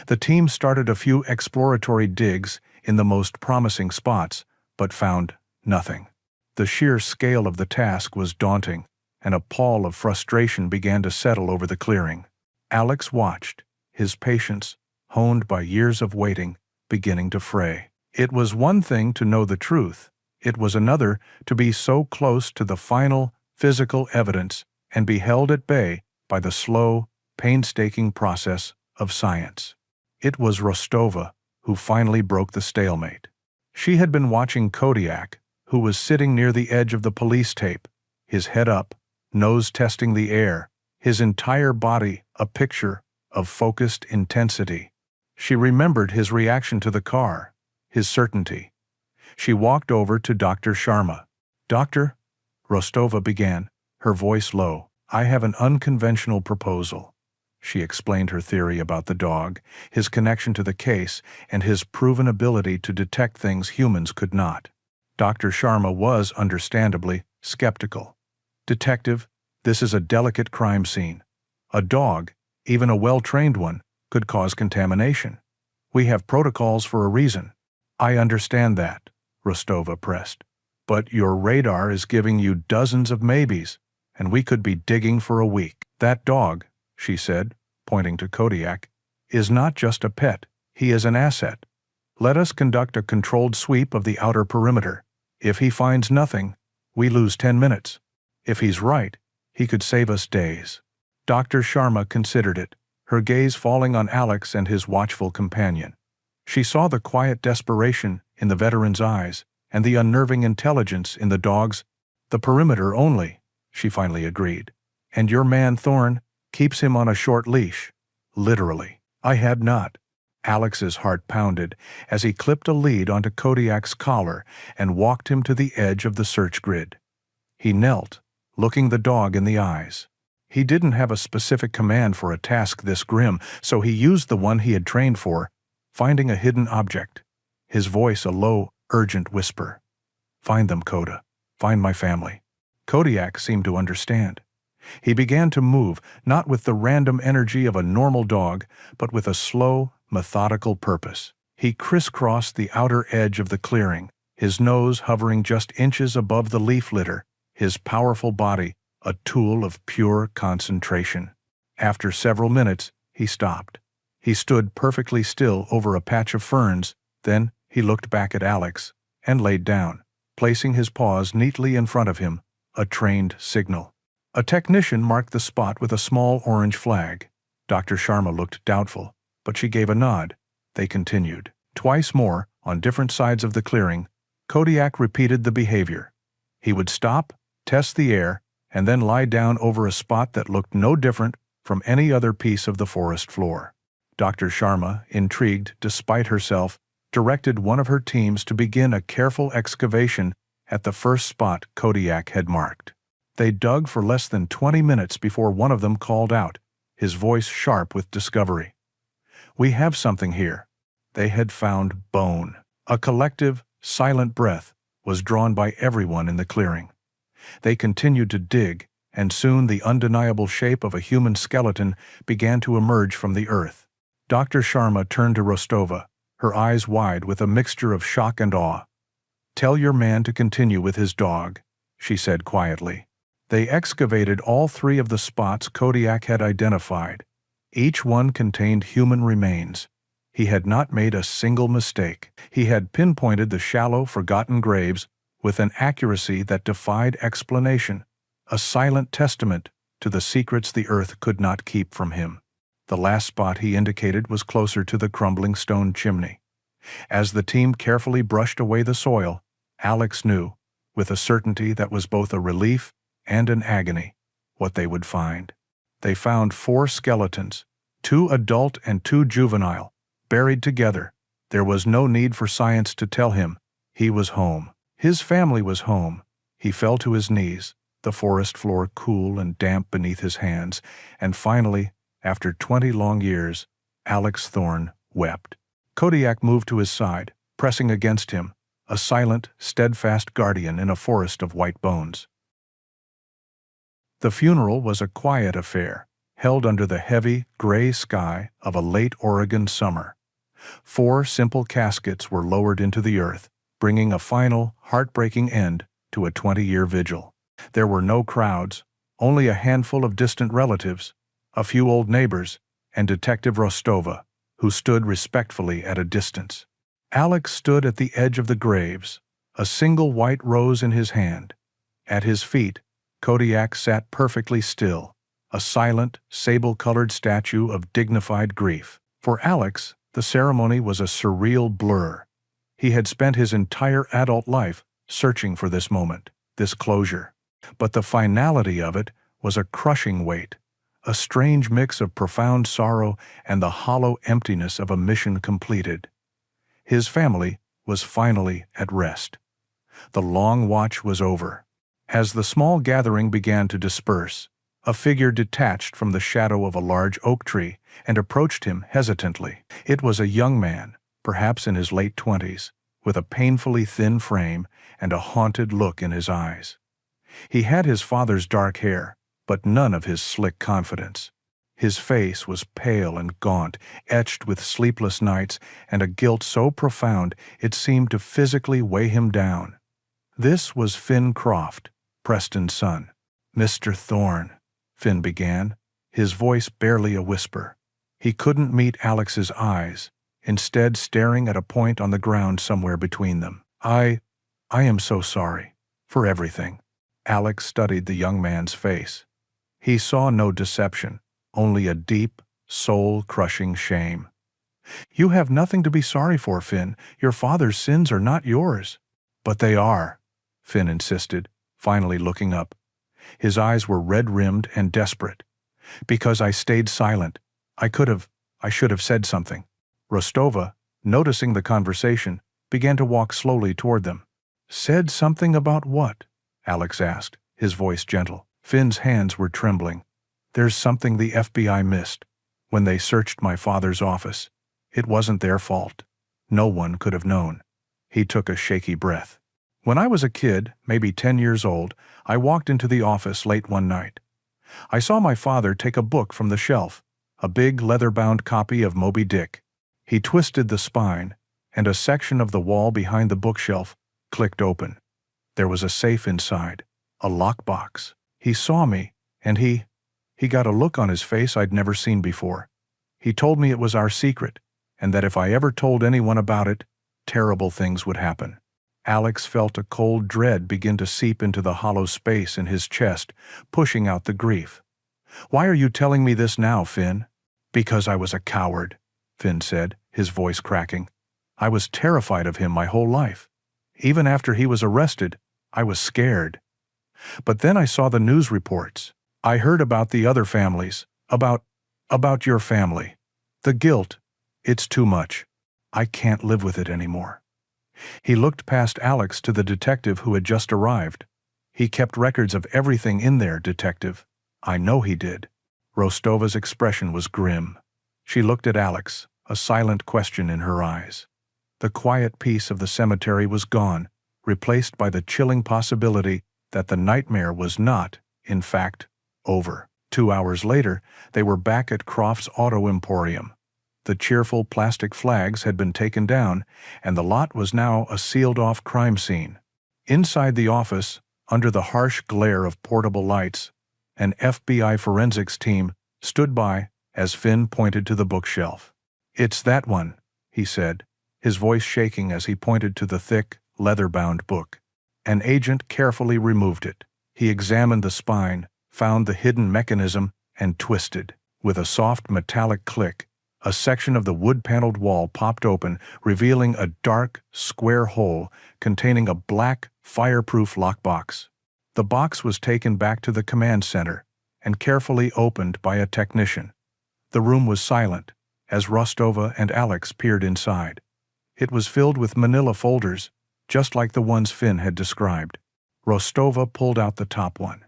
The team started a few exploratory digs in the most promising spots, but found nothing. The sheer scale of the task was daunting, and a pall of frustration began to settle over the clearing. Alex watched, his patience, honed by years of waiting, beginning to fray. It was one thing to know the truth. It was another to be so close to the final, physical evidence and be held at bay by the slow, painstaking process of science. It was Rostova who finally broke the stalemate. She had been watching Kodiak, who was sitting near the edge of the police tape, his head up, nose testing the air, his entire body a picture of focused intensity. She remembered his reaction to the car, his certainty. She walked over to Dr. Sharma. "Doctor," Rostova began, her voice low, "I have an unconventional proposal." She explained her theory about the dog, his connection to the case, and his proven ability to detect things humans could not. Dr. Sharma was, understandably, skeptical. "Detective, this is a delicate crime scene. A dog, even a well-trained one, could cause contamination. We have protocols for a reason." "I understand that," Rostova pressed. "But your radar is giving you dozens of maybes, and we could be digging for a week." "That dog," she said, pointing to Kodiak, "is not just a pet, he is an asset. Let us conduct a controlled sweep of the outer perimeter. If he finds nothing, we lose 10 minutes. If he's right, he could save us days." Dr. Sharma considered it, her gaze falling on Alex and his watchful companion. She saw the quiet desperation in the veteran's eyes and the unnerving intelligence in the dog's. "The perimeter only," she finally agreed. "And your man Thorne keeps him on a short leash." "Literally." "I had not." Alex's heart pounded as he clipped a lead onto Kodiak's collar and walked him to the edge of the search grid. He knelt, looking the dog in the eyes. He didn't have a specific command for a task this grim, so he used the one he had trained for, finding a hidden object. His voice a low, urgent whisper. "Find them, Koda. Find my family." Kodiak seemed to understand. He began to move, not with the random energy of a normal dog, but with a slow, methodical purpose. He crisscrossed the outer edge of the clearing, his nose hovering just inches above the leaf litter, his powerful body a tool of pure concentration. After several minutes, he stopped. He stood perfectly still over a patch of ferns, then he looked back at Alex and laid down, placing his paws neatly in front of him, a trained signal. A technician marked the spot with a small orange flag. Dr. Sharma looked doubtful, but she gave a nod. They continued. Twice more, on different sides of the clearing, Kodiak repeated the behavior. He would stop, test the air, and then lie down over a spot that looked no different from any other piece of the forest floor. Dr. Sharma, intrigued despite herself, directed one of her teams to begin a careful excavation at the first spot Kodiak had marked. They dug for less than 20 minutes before one of them called out, his voice sharp with discovery. "We have something here." They had found bone. A collective, silent breath was drawn by everyone in the clearing. They continued to dig, and soon the undeniable shape of a human skeleton began to emerge from the earth. Dr. Sharma turned to Rostova, her eyes wide with a mixture of shock and awe. "Tell your man to continue with his dog," she said quietly. They excavated all 3 of the spots Kodiak had identified. Each one contained human remains. He had not made a single mistake. He had pinpointed the shallow, forgotten graves with an accuracy that defied explanation, a silent testament to the secrets the earth could not keep from him. The last spot he indicated was closer to the crumbling stone chimney. As the team carefully brushed away the soil, Alex knew, with a certainty that was both a relief and an agony, what they would find. They found 4 skeletons, 2 adult and 2 juvenile, buried together. There was no need for science to tell him he was home. His family was home. He fell to his knees, the forest floor cool and damp beneath his hands, and finally, after 20 long years, Alex Thorne wept. Kodiak moved to his side, pressing against him, a silent, steadfast guardian in a forest of white bones. The funeral was a quiet affair, held under the heavy, gray sky of a late Oregon summer. 4 simple caskets were lowered into the earth, bringing a final, heartbreaking end to a 20-year vigil. There were no crowds, only a handful of distant relatives, a few old neighbors, and Detective Rostova, who stood respectfully at a distance. Alex stood at the edge of the graves, a single white rose in his hand. At his feet, Kodiak sat perfectly still, a silent, sable-colored statue of dignified grief. For Alex, the ceremony was a surreal blur. He had spent his entire adult life searching for this moment, this closure. But the finality of it was a crushing weight, a strange mix of profound sorrow and the hollow emptiness of a mission completed. His family was finally at rest. The long watch was over. As the small gathering began to disperse, a figure detached from the shadow of a large oak tree and approached him hesitantly. It was a young man, perhaps in his late 20s, with a painfully thin frame and a haunted look in his eyes. He had his father's dark hair, but none of his slick confidence. His face was pale and gaunt, etched with sleepless nights and a guilt so profound it seemed to physically weigh him down. This was Finn Croft, Preston's son. "Mr. Thorne," Finn began, his voice barely a whisper. He couldn't meet Alex's eyes, instead staring at a point on the ground somewhere between them. I am so sorry. For everything." Alex studied the young man's face. He saw no deception, only a deep, soul-crushing shame. "You have nothing to be sorry for, Finn. Your father's sins are not yours." "But they are," Finn insisted, finally looking up. His eyes were red-rimmed and desperate. "Because I stayed silent. I should have said something." Rostova, noticing the conversation, began to walk slowly toward them. "Said something about what?" Alex asked, his voice gentle. Finn's hands were trembling. "There's something the FBI missed. When they searched my father's office, it wasn't their fault. No one could have known." He took a shaky breath. "When I was a kid, maybe 10 years old, I walked into the office late one night. I saw my father take a book from the shelf, a big leather-bound copy of Moby Dick. He twisted the spine, and a section of the wall behind the bookshelf clicked open. There was a safe inside, a lockbox. He saw me, and he got a look on his face I'd never seen before. He told me it was our secret, and that if I ever told anyone about it, terrible things would happen." Alex felt a cold dread begin to seep into the hollow space in his chest, pushing out the grief. "Why are you telling me this now, Finn?" "Because I was a coward," Finn said, his voice cracking. "I was terrified of him my whole life. Even after he was arrested, I was scared. But then I saw the news reports. I heard about the other families, about your family. The guilt, it's too much. I can't live with it anymore." He looked past Alex to the detective who had just arrived. "He kept records of everything in there, Detective." "I know he did." Rostova's expression was grim. She looked at Alex, a silent question in her eyes. The quiet peace of the cemetery was gone, replaced by the chilling possibility that the nightmare was not, in fact, over. 2 hours later, they were back at Croft's Auto Emporium. The cheerful plastic flags had been taken down, and the lot was now a sealed-off crime scene. Inside the office, under the harsh glare of portable lights, an FBI forensics team stood by as Finn pointed to the bookshelf. "It's that one," he said, his voice shaking as he pointed to the thick, leather-bound book. An agent carefully removed it. He examined the spine, found the hidden mechanism, and twisted. With a soft metallic click, a section of the wood-paneled wall popped open, revealing a dark, square hole containing a black, fireproof lockbox. The box was taken back to the command center and carefully opened by a technician. The room was silent as Rostova and Alex peered inside. It was filled with manila folders, just like the ones Finn had described. Rostova pulled out the top one.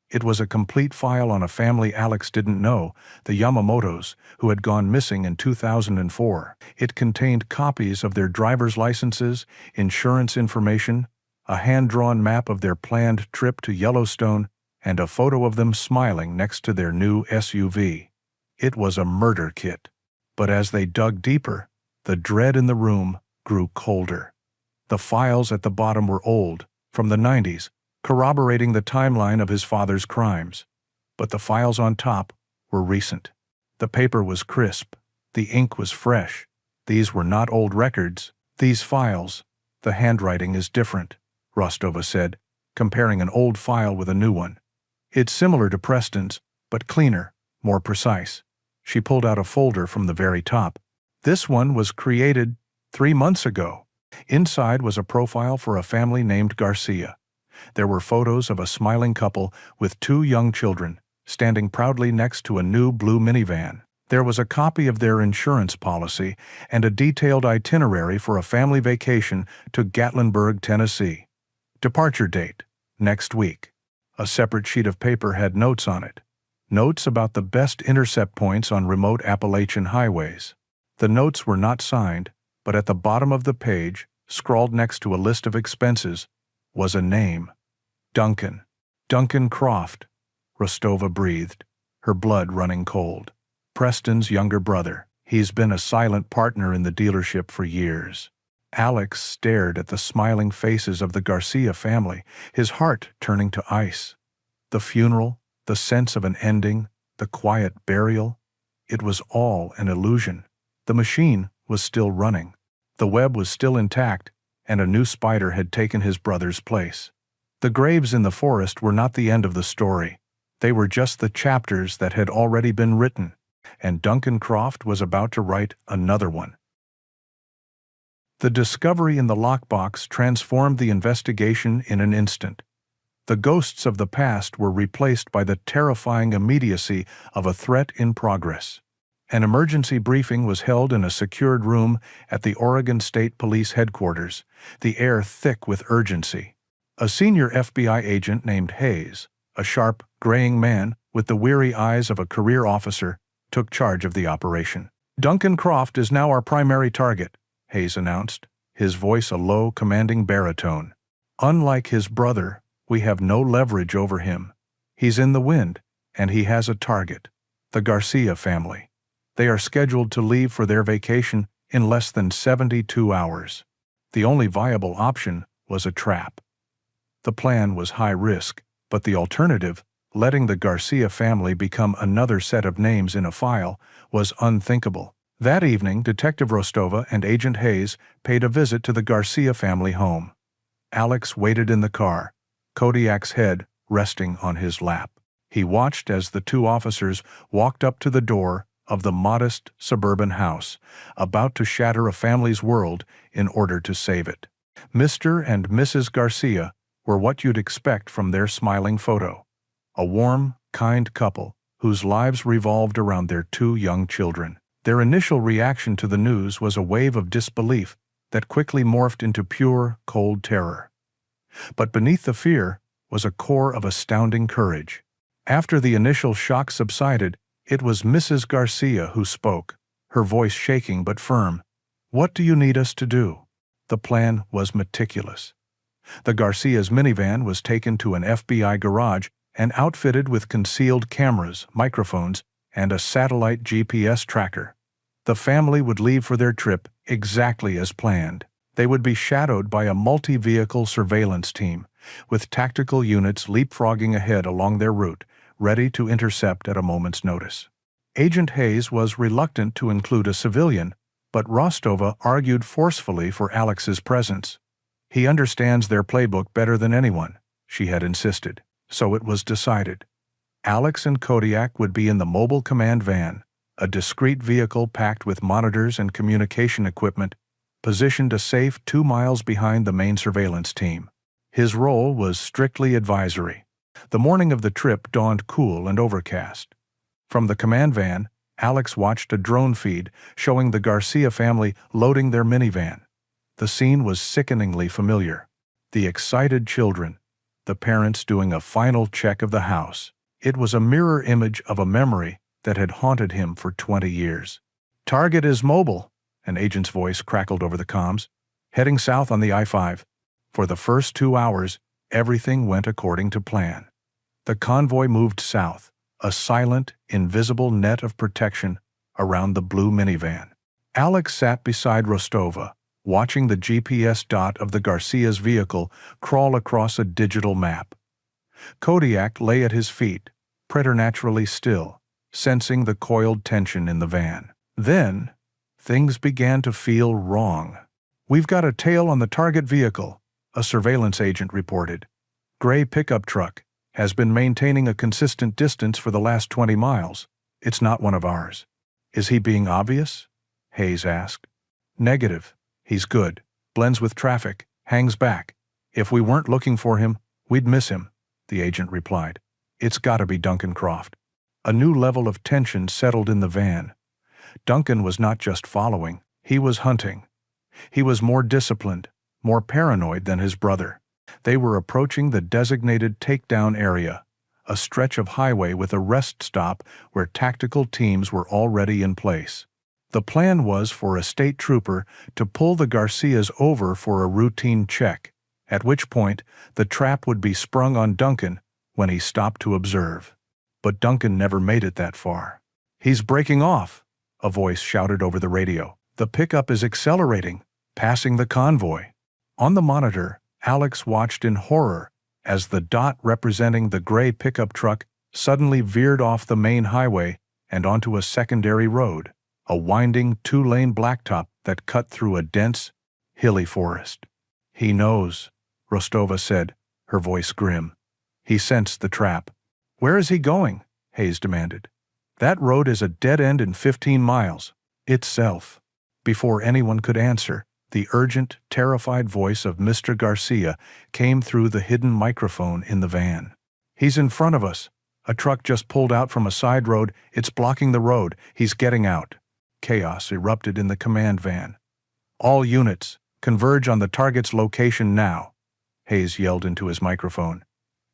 It was a complete file on a family Alex didn't know, the Yamamotos, who had gone missing in 2004. It contained copies of their driver's licenses, insurance information, a hand-drawn map of their planned trip to Yellowstone, and a photo of them smiling next to their new SUV. It was a murder kit. But as they dug deeper, the dread in the room grew colder. The files at the bottom were old, from the 90s, corroborating the timeline of his father's crimes. But the files on top were recent. The paper was crisp. The ink was fresh. These were not old records. These files, the handwriting is different, Rostova said, comparing an old file with a new one. It's similar to Preston's, but cleaner, more precise. She pulled out a folder from the very top. This one was created 3 months ago. Inside was a profile for a family named Garcia. There were photos of a smiling couple with 2 young children, standing proudly next to a new blue minivan. There was a copy of their insurance policy and a detailed itinerary for a family vacation to Gatlinburg, Tennessee. Departure date: next week. A separate sheet of paper had notes on it. Notes about the best intercept points on remote Appalachian highways. The notes were not signed, but at the bottom of the page, scrawled next to a list of expenses, was a name. Duncan. Duncan Croft. Rostova breathed, her blood running cold. Preston's younger brother. He's been a silent partner in the dealership for years. Alex stared at the smiling faces of the Garcia family, his heart turning to ice. The funeral, the sense of an ending, the quiet burial, it was all an illusion. The machine was still running. The web was still intact, and a new spider had taken his brother's place. The graves in the forest were not the end of the story. They were just the chapters that had already been written, and Duncan Croft was about to write another one. The discovery in the lockbox transformed the investigation in an instant. The ghosts of the past were replaced by the terrifying immediacy of a threat in progress. An emergency briefing was held in a secured room at the Oregon State Police headquarters, the air thick with urgency. A senior FBI agent named Hayes, a sharp, graying man with the weary eyes of a career officer, took charge of the operation. "Duncan Croft is now our primary target," Hayes announced, his voice a low, commanding baritone. "Unlike his brother, we have no leverage over him. He's in the wind, and he has a target: the Garcia family. They are scheduled to leave for their vacation in less than 72 hours. The only viable option was a trap. The plan was high risk, but the alternative, letting the Garcia family become another set of names in a file, was unthinkable. That evening, Detective Rostova and Agent Hayes paid a visit to the Garcia family home. Alex waited in the car, Kodiak's head resting on his lap. He watched as the two officers walked up to the door of the modest suburban house, about to shatter a family's world in order to save it. Mr. and Mrs. Garcia were what you'd expect from their smiling photo. A warm, kind couple whose lives revolved around their two young children. Their initial reaction to the news was a wave of disbelief that quickly morphed into pure, cold terror. But beneath the fear was a core of astounding courage. After the initial shock subsided, it was Mrs. Garcia who spoke, her voice shaking but firm. "What do you need us to do?" The plan was meticulous. The Garcia's minivan was taken to an FBI garage and outfitted with concealed cameras, microphones, and a satellite GPS tracker. The family would leave for their trip exactly as planned. They would be shadowed by a multi-vehicle surveillance team, with tactical units leapfrogging ahead along their route, ready to intercept at a moment's notice. Agent Hayes was reluctant to include a civilian, but Rostova argued forcefully for Alex's presence. "He understands their playbook better than anyone," she had insisted. So it was decided. Alex and Kodiak would be in the mobile command van, a discreet vehicle packed with monitors and communication equipment, positioned a safe 2 miles behind the main surveillance team. His role was strictly advisory. The morning of the trip dawned cool and overcast. From the command van, Alex watched a drone feed showing the Garcia family loading their minivan. The scene was sickeningly familiar. The excited children, the parents doing a final check of the house. It was a mirror image of a memory that had haunted him for 20 years. "Target is mobile," an agent's voice crackled over the comms, "heading south on the I-5. For the first 2 hours, everything went according to plan. The convoy moved south, a silent, invisible net of protection around the blue minivan. Alex sat beside Rostova, watching the GPS dot of the Garcia's vehicle crawl across a digital map. Kodiak lay at his feet, preternaturally still, sensing the coiled tension in the van. Then, things began to feel wrong. "We've got a tail on the target vehicle," a surveillance agent reported. "Gray pickup truck. Has been maintaining a consistent distance for the last 20 miles. It's not one of ours." "Is he being obvious?" Hayes asked. "Negative. He's good. Blends with traffic. Hangs back. If we weren't looking for him, we'd miss him," the agent replied. "It's gotta be Duncan Croft." A new level of tension settled in the van. Duncan was not just following, he was hunting. He was more disciplined, more paranoid than his brother. They were approaching the designated takedown area, a stretch of highway with a rest stop where tactical teams were already in place. The plan was for a state trooper to pull the Garcias over for a routine check, at which point the trap would be sprung on Duncan when he stopped to observe. But Duncan never made it that far. "He's breaking off," a voice shouted over the radio. "The pickup is accelerating, passing the convoy." On the monitor, Alex watched in horror as the dot representing the gray pickup truck suddenly veered off the main highway and onto a secondary road, a winding two-lane blacktop that cut through a dense, hilly forest. "He knows," Rostova said, her voice grim. "He sensed the trap." "Where is he going?" Hayes demanded. "That road is a dead end in 15 miles. Itself." Before anyone could answer, the urgent, terrified voice of Mr. Garcia came through the hidden microphone in the van. "He's in front of us. A truck just pulled out from a side road. It's blocking the road. He's getting out." Chaos erupted in the command van. "All units, converge on the target's location now," Hayes yelled into his microphone.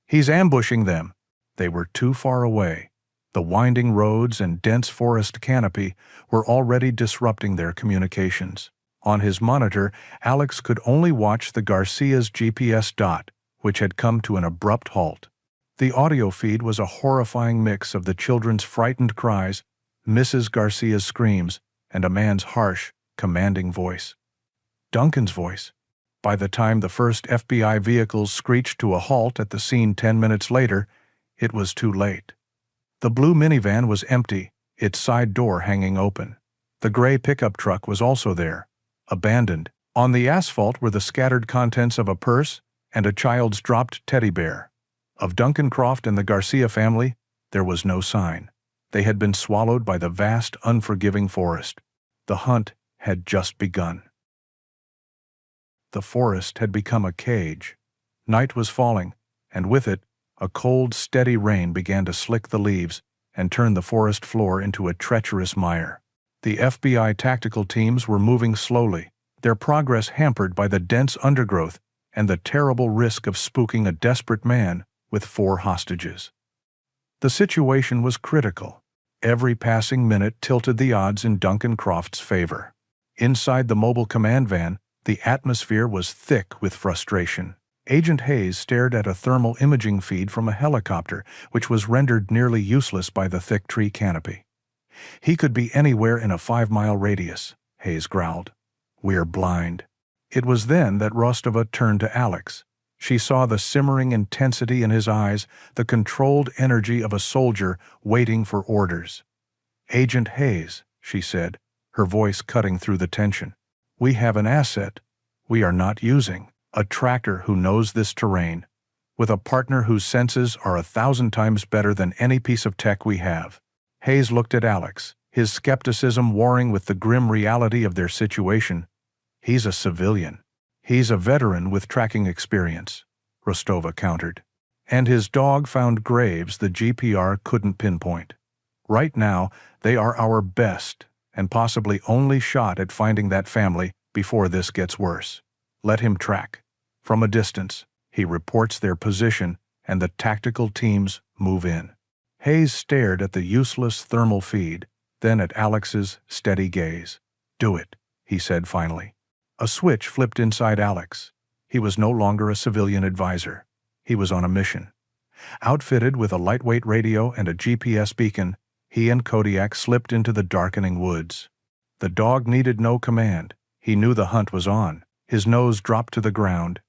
"He's ambushing them." They were too far away. The winding roads and dense forest canopy were already disrupting their communications. On his monitor, Alex could only watch the Garcia's GPS dot, which had come to an abrupt halt. The audio feed was a horrifying mix of the children's frightened cries, Mrs. Garcia's screams, and a man's harsh, commanding voice. Duncan's voice. By the time the first FBI vehicles screeched to a halt at the scene 10 minutes later, it was too late. The blue minivan was empty, its side door hanging open. The gray pickup truck was also there, abandoned. On the asphalt were the scattered contents of a purse and a child's dropped teddy bear. Of Duncan Croft and the Garcia family, there was no sign. They had been swallowed by the vast, unforgiving forest. The hunt had just begun. The forest had become a cage. Night was falling, and with it, a cold, steady rain began to slick the leaves and turn the forest floor into a treacherous mire. The FBI tactical teams were moving slowly, their progress hampered by the dense undergrowth and the terrible risk of spooking a desperate man with 4 hostages. The situation was critical. Every passing minute tilted the odds in Duncan Croft's favor. Inside the mobile command van, the atmosphere was thick with frustration. Agent Hayes stared at a thermal imaging feed from a helicopter, which was rendered nearly useless by the thick tree canopy. "He could be anywhere in a 5-mile radius," Hayes growled. "We're blind." It was then that Rostova turned to Alex. She saw the simmering intensity in his eyes, the controlled energy of a soldier waiting for orders. "Agent Hayes," she said, her voice cutting through the tension. "We have an asset we are not using. A tractor who knows this terrain, with a partner whose senses are 1,000 times better than any piece of tech we have." Hayes looked at Alex, his skepticism warring with the grim reality of their situation. "He's a civilian. He's a veteran with tracking experience," Rostova countered. "And his dog found graves the GPR couldn't pinpoint. Right now, they are our best and possibly only shot at finding that family before this gets worse. Let him track. From a distance, he reports their position and the tactical teams move in." Hayes stared at the useless thermal feed, then at Alex's steady gaze. "Do it," he said finally. A switch flipped inside Alex. He was no longer a civilian advisor. He was on a mission. Outfitted with a lightweight radio and a GPS beacon, he and Kodiak slipped into the darkening woods. The dog needed no command. He knew the hunt was on. His nose dropped to the ground,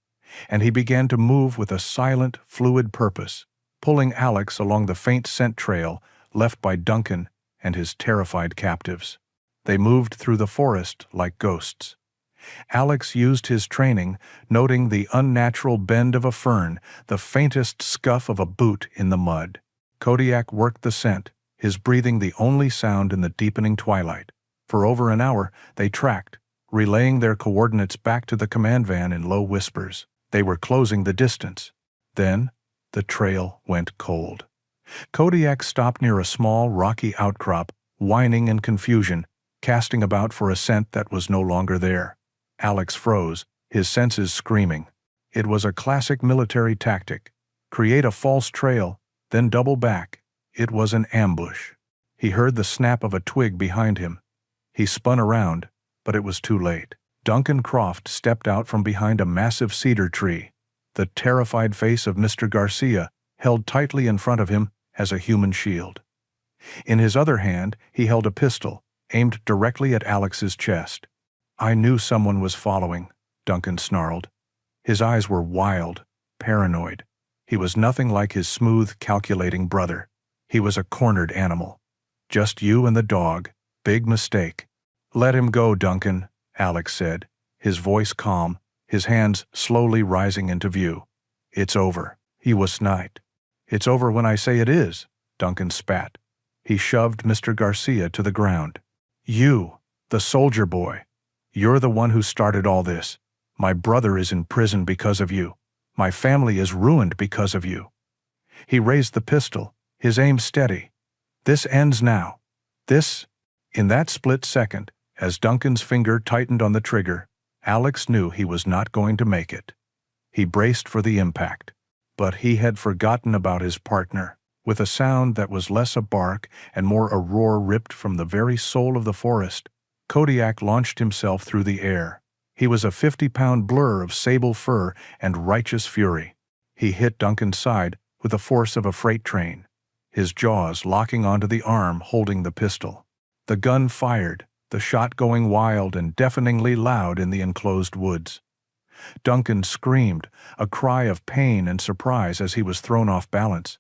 and he began to move with a silent, fluid purpose, pulling Alex along the faint scent trail left by Duncan and his terrified captives. They moved through the forest like ghosts. Alex used his training, noting the unnatural bend of a fern, the faintest scuff of a boot in the mud. Kodiak worked the scent, his breathing the only sound in the deepening twilight. For over an hour, they tracked, relaying their coordinates back to the command van in low whispers. They were closing the distance. Then, the trail went cold. Kodiak stopped near a small, rocky outcrop, whining in confusion, casting about for a scent that was no longer there. Alex froze, his senses screaming. It was a classic military tactic. Create a false trail, then double back. It was an ambush. He heard the snap of a twig behind him. He spun around, but it was too late. Duncan Croft stepped out from behind a massive cedar tree, the terrified face of Mr. Garcia held tightly in front of him as a human shield. In his other hand, he held a pistol, aimed directly at Alex's chest. "I knew someone was following," Duncan snarled. His eyes were wild, paranoid. He was nothing like his smooth, calculating brother. He was a cornered animal. "Just you and the dog. Big mistake." "Let him go, Duncan," Alex said, his voice calm, his hands slowly rising into view. "It's over." He was sniped. "It's over when I say it is," Duncan spat. He shoved Mr. Garcia to the ground. "You, the soldier boy. You're the one who started all this. My brother is in prison because of you. My family is ruined because of you." He raised the pistol, his aim steady. "This ends now. This—" In that split second, as Duncan's finger tightened on the trigger, Alex knew he was not going to make it. He braced for the impact. But he had forgotten about his partner. With a sound that was less a bark and more a roar ripped from the very soul of the forest, Kodiak launched himself through the air. He was a 50-pound blur of sable fur and righteous fury. He hit Duncan's side with the force of a freight train, his jaws locking onto the arm holding the pistol. The gun fired, the shot going wild and deafeningly loud in the enclosed woods. Duncan screamed, a cry of pain and surprise as he was thrown off balance.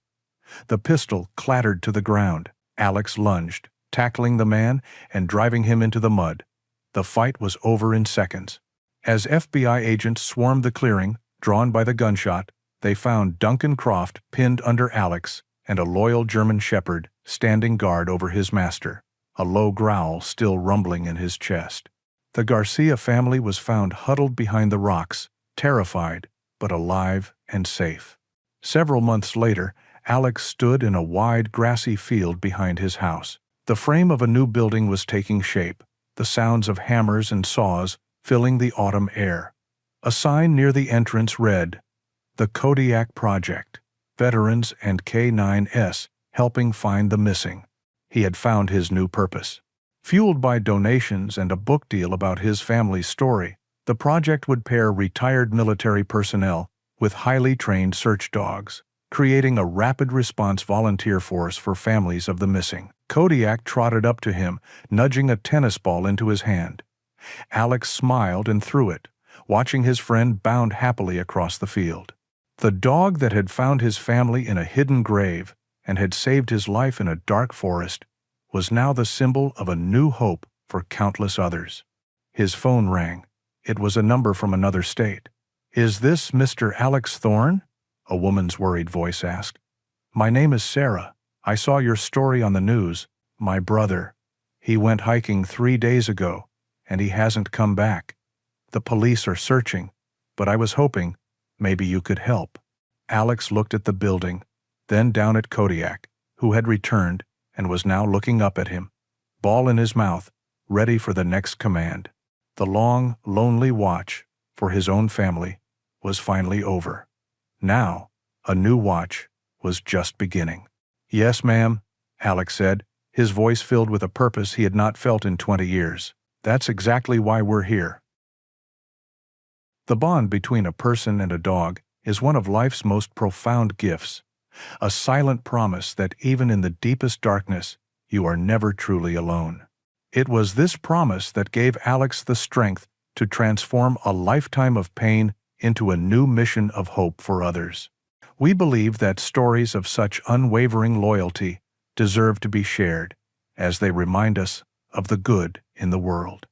The pistol clattered to the ground. Alex lunged, tackling the man and driving him into the mud. The fight was over in seconds. As FBI agents swarmed the clearing, drawn by the gunshot, they found Duncan Croft pinned under Alex and a loyal German shepherd standing guard over his master, a low growl still rumbling in his chest. The Garcia family was found huddled behind the rocks, terrified, but alive and safe. Several months later, Alex stood in a wide, grassy field behind his house. The frame of a new building was taking shape, the sounds of hammers and saws filling the autumn air. A sign near the entrance read, "The Kodiak Project, Veterans and K9S helping find the missing." He had found his new purpose. Fueled by donations and a book deal about his family's story, the project would pair retired military personnel with highly trained search dogs, creating a rapid response volunteer force for families of the missing. Kodiak trotted up to him, nudging a tennis ball into his hand. Alex smiled and threw it, watching his friend bound happily across the field. The dog that had found his family in a hidden grave and had saved his life in a dark forest was now the symbol of a new hope for countless others. His phone rang. It was a number from another state. "Is this Mr. Alex Thorne?" a woman's worried voice asked. "My name is Sarah. I saw your story on the news. My brother. He went hiking 3 days ago, and he hasn't come back. The police are searching, but I was hoping maybe you could help." Alex looked at the building, then down at Kodiak, who had returned and was now looking up at him, ball in his mouth, ready for the next command. The long, lonely watch for his own family was finally over. Now, a new watch was just beginning. "Yes, ma'am," Alex said, his voice filled with a purpose he had not felt in 20 years. "That's exactly why we're here." The bond between a person and a dog is one of life's most profound gifts, a silent promise that even in the deepest darkness, you are never truly alone. It was this promise that gave Alex the strength to transform a lifetime of pain into a new mission of hope for others. We believe that stories of such unwavering loyalty deserve to be shared, as they remind us of the good in the world.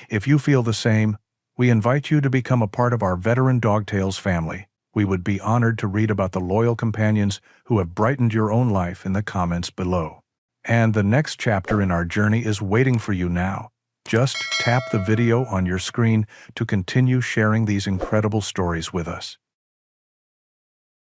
If you feel the same, we invite you to become a part of our Veteran Dog Tales family. We would be honored to read about the loyal companions who have brightened your own life in the comments below. And the next chapter in our journey is waiting for you now. Just tap the video on your screen to continue sharing these incredible stories with us.